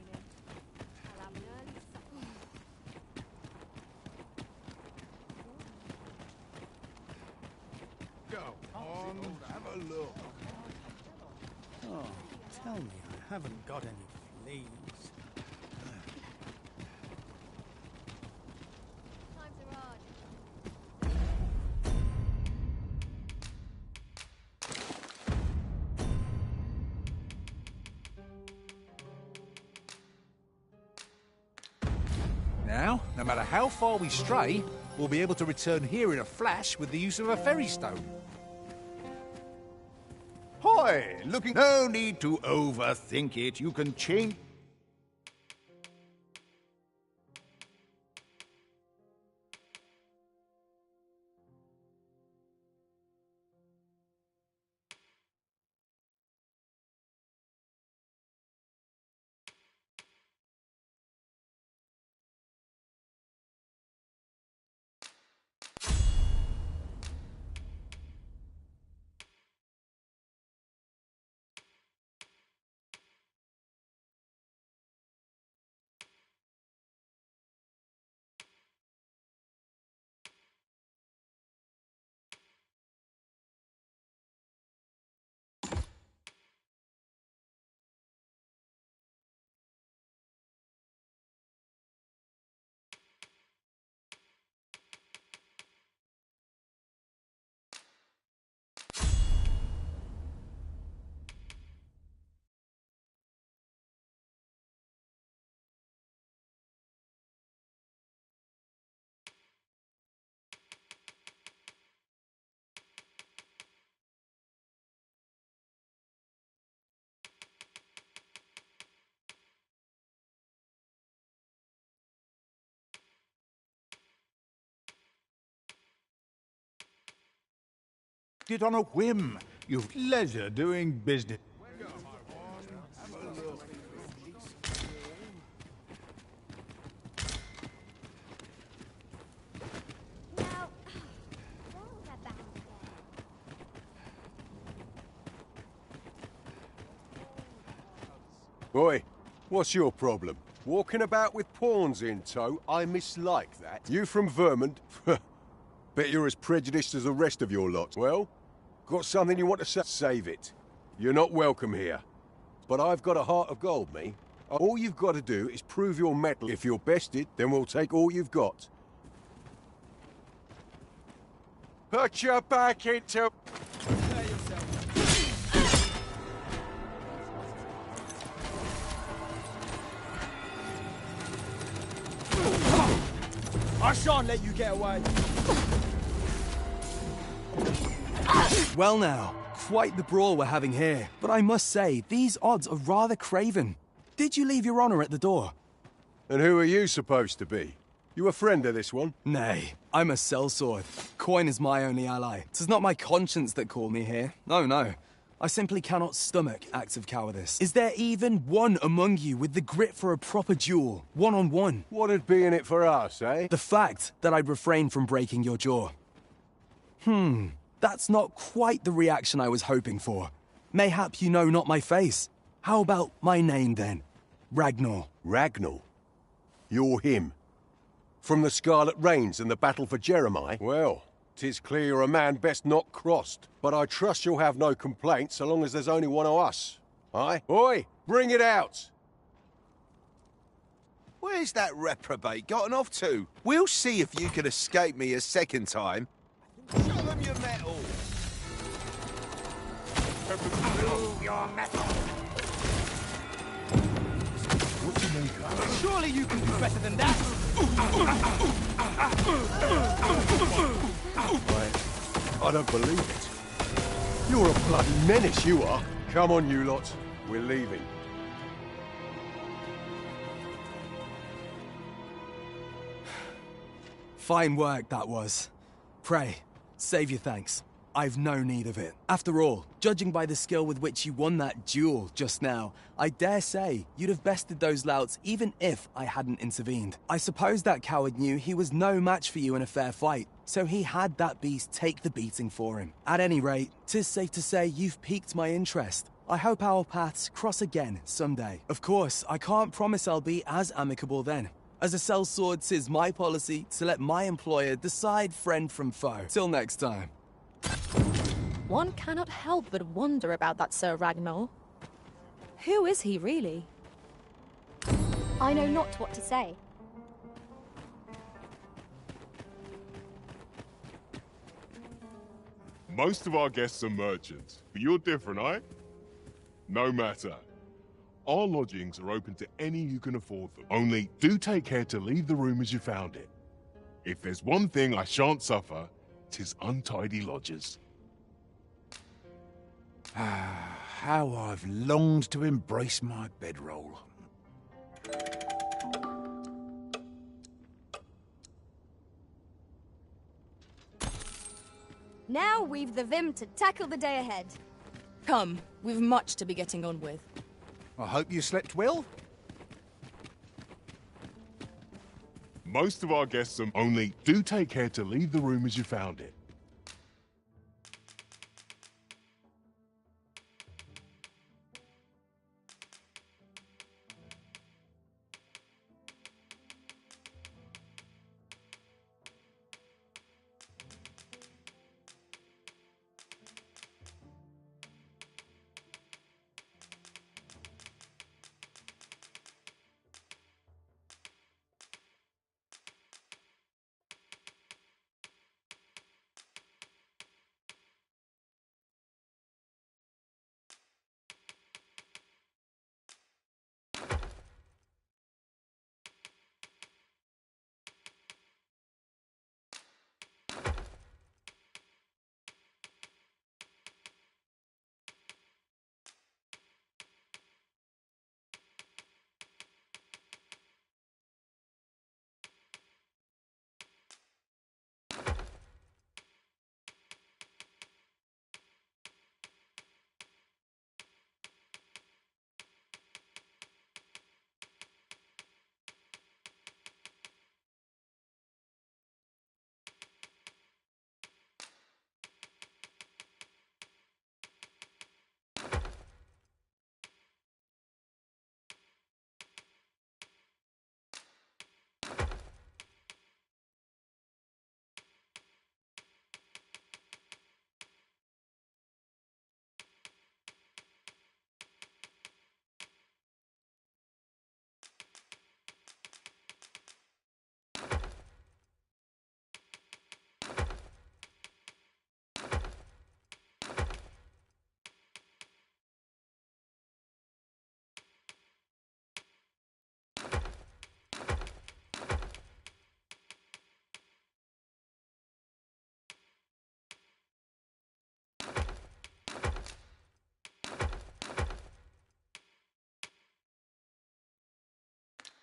Go on, have a look. Oh, tell me I haven't got any fleas. Now, no matter how far we stray, we'll be able to return here in a flash with the use of a ferry stone. Hoy! Looking... No need to overthink it. You can change... It on a whim. You've leisure doing business. Boy, what's your problem? Walking about with pawns in tow? I mislike that. You from Vermont? Bet you're as prejudiced as the rest of your lot. Well, got something you want to say? Save it. You're not welcome here. But I've got a heart of gold, me. All you've got to do is prove your mettle. If you're bested, then we'll take all you've got. Put your back into... I shan't let you get away. Well now, quite the brawl we're having here. But I must say, these odds are rather craven. Did you leave your honor at the door? And who are you supposed to be? You a friend of this one? Nay, I'm a sellsword. Coin is my only ally. 'Tis not my conscience that called me here. No. I simply cannot stomach acts of cowardice. Is there even one among you with the grit for a proper duel, one-on-one? What'd be in it for us, eh? The fact that I'd refrain from breaking your jaw. That's not quite the reaction I was hoping for. Mayhap you know not my face. How about my name, then? Ragnar. Ragnar? You're him? From the Scarlet Rains and the battle for Jeremiah? Well, 'tis clear you're a man best not crossed. But I trust you'll have no complaints so long as there's only one of us. Aye? Oi, bring it out! Where's that reprobate gotten off to? We'll see if you can escape me a second time. Show them your metal! Prove your metal! What do you make? Surely you can do better than that! I don't believe it. You're a bloody menace, you are. Come on, you lot. We're leaving. Fine work, that was. Pray, save your thanks. I've no need of it. After all, judging by the skill with which you won that duel just now, I dare say you'd have bested those louts even if I hadn't intervened. I suppose that coward knew he was no match for you in a fair fight, so he had that beast take the beating for him. At any rate, 'tis safe to say you've piqued my interest. I hope our paths cross again someday. Of course, I can't promise I'll be as amicable then. As a sellsword, 'tis my policy to let my employer decide friend from foe. Till next time. One cannot help but wonder about that Sir Ragnar. Who is he really? I know not what to say. Most of our guests are merchants, but you're different, eh? No matter. Our lodgings are open to any who can afford them. Only, do take care to leave the room as you found it. If there's one thing I shan't suffer, 'tis untidy lodgers. How I've longed to embrace my bedroll. Now we've the vim to tackle the day ahead. Come, we've much to be getting on with. I hope you slept well. Most of our guests are only, do take care to leave the room as you found it.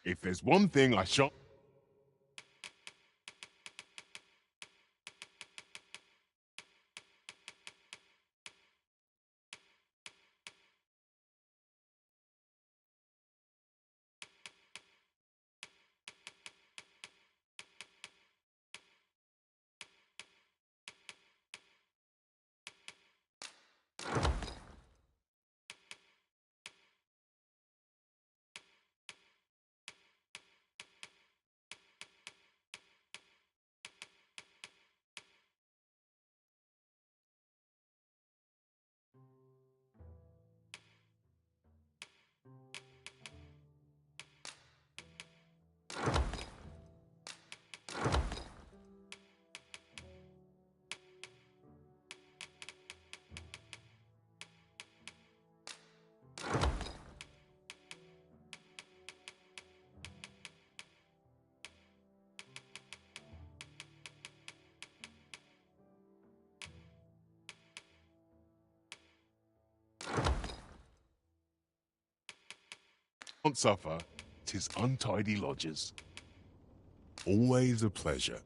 If there's one thing I shan't... suffer, 'tis untidy lodgers. Always a pleasure.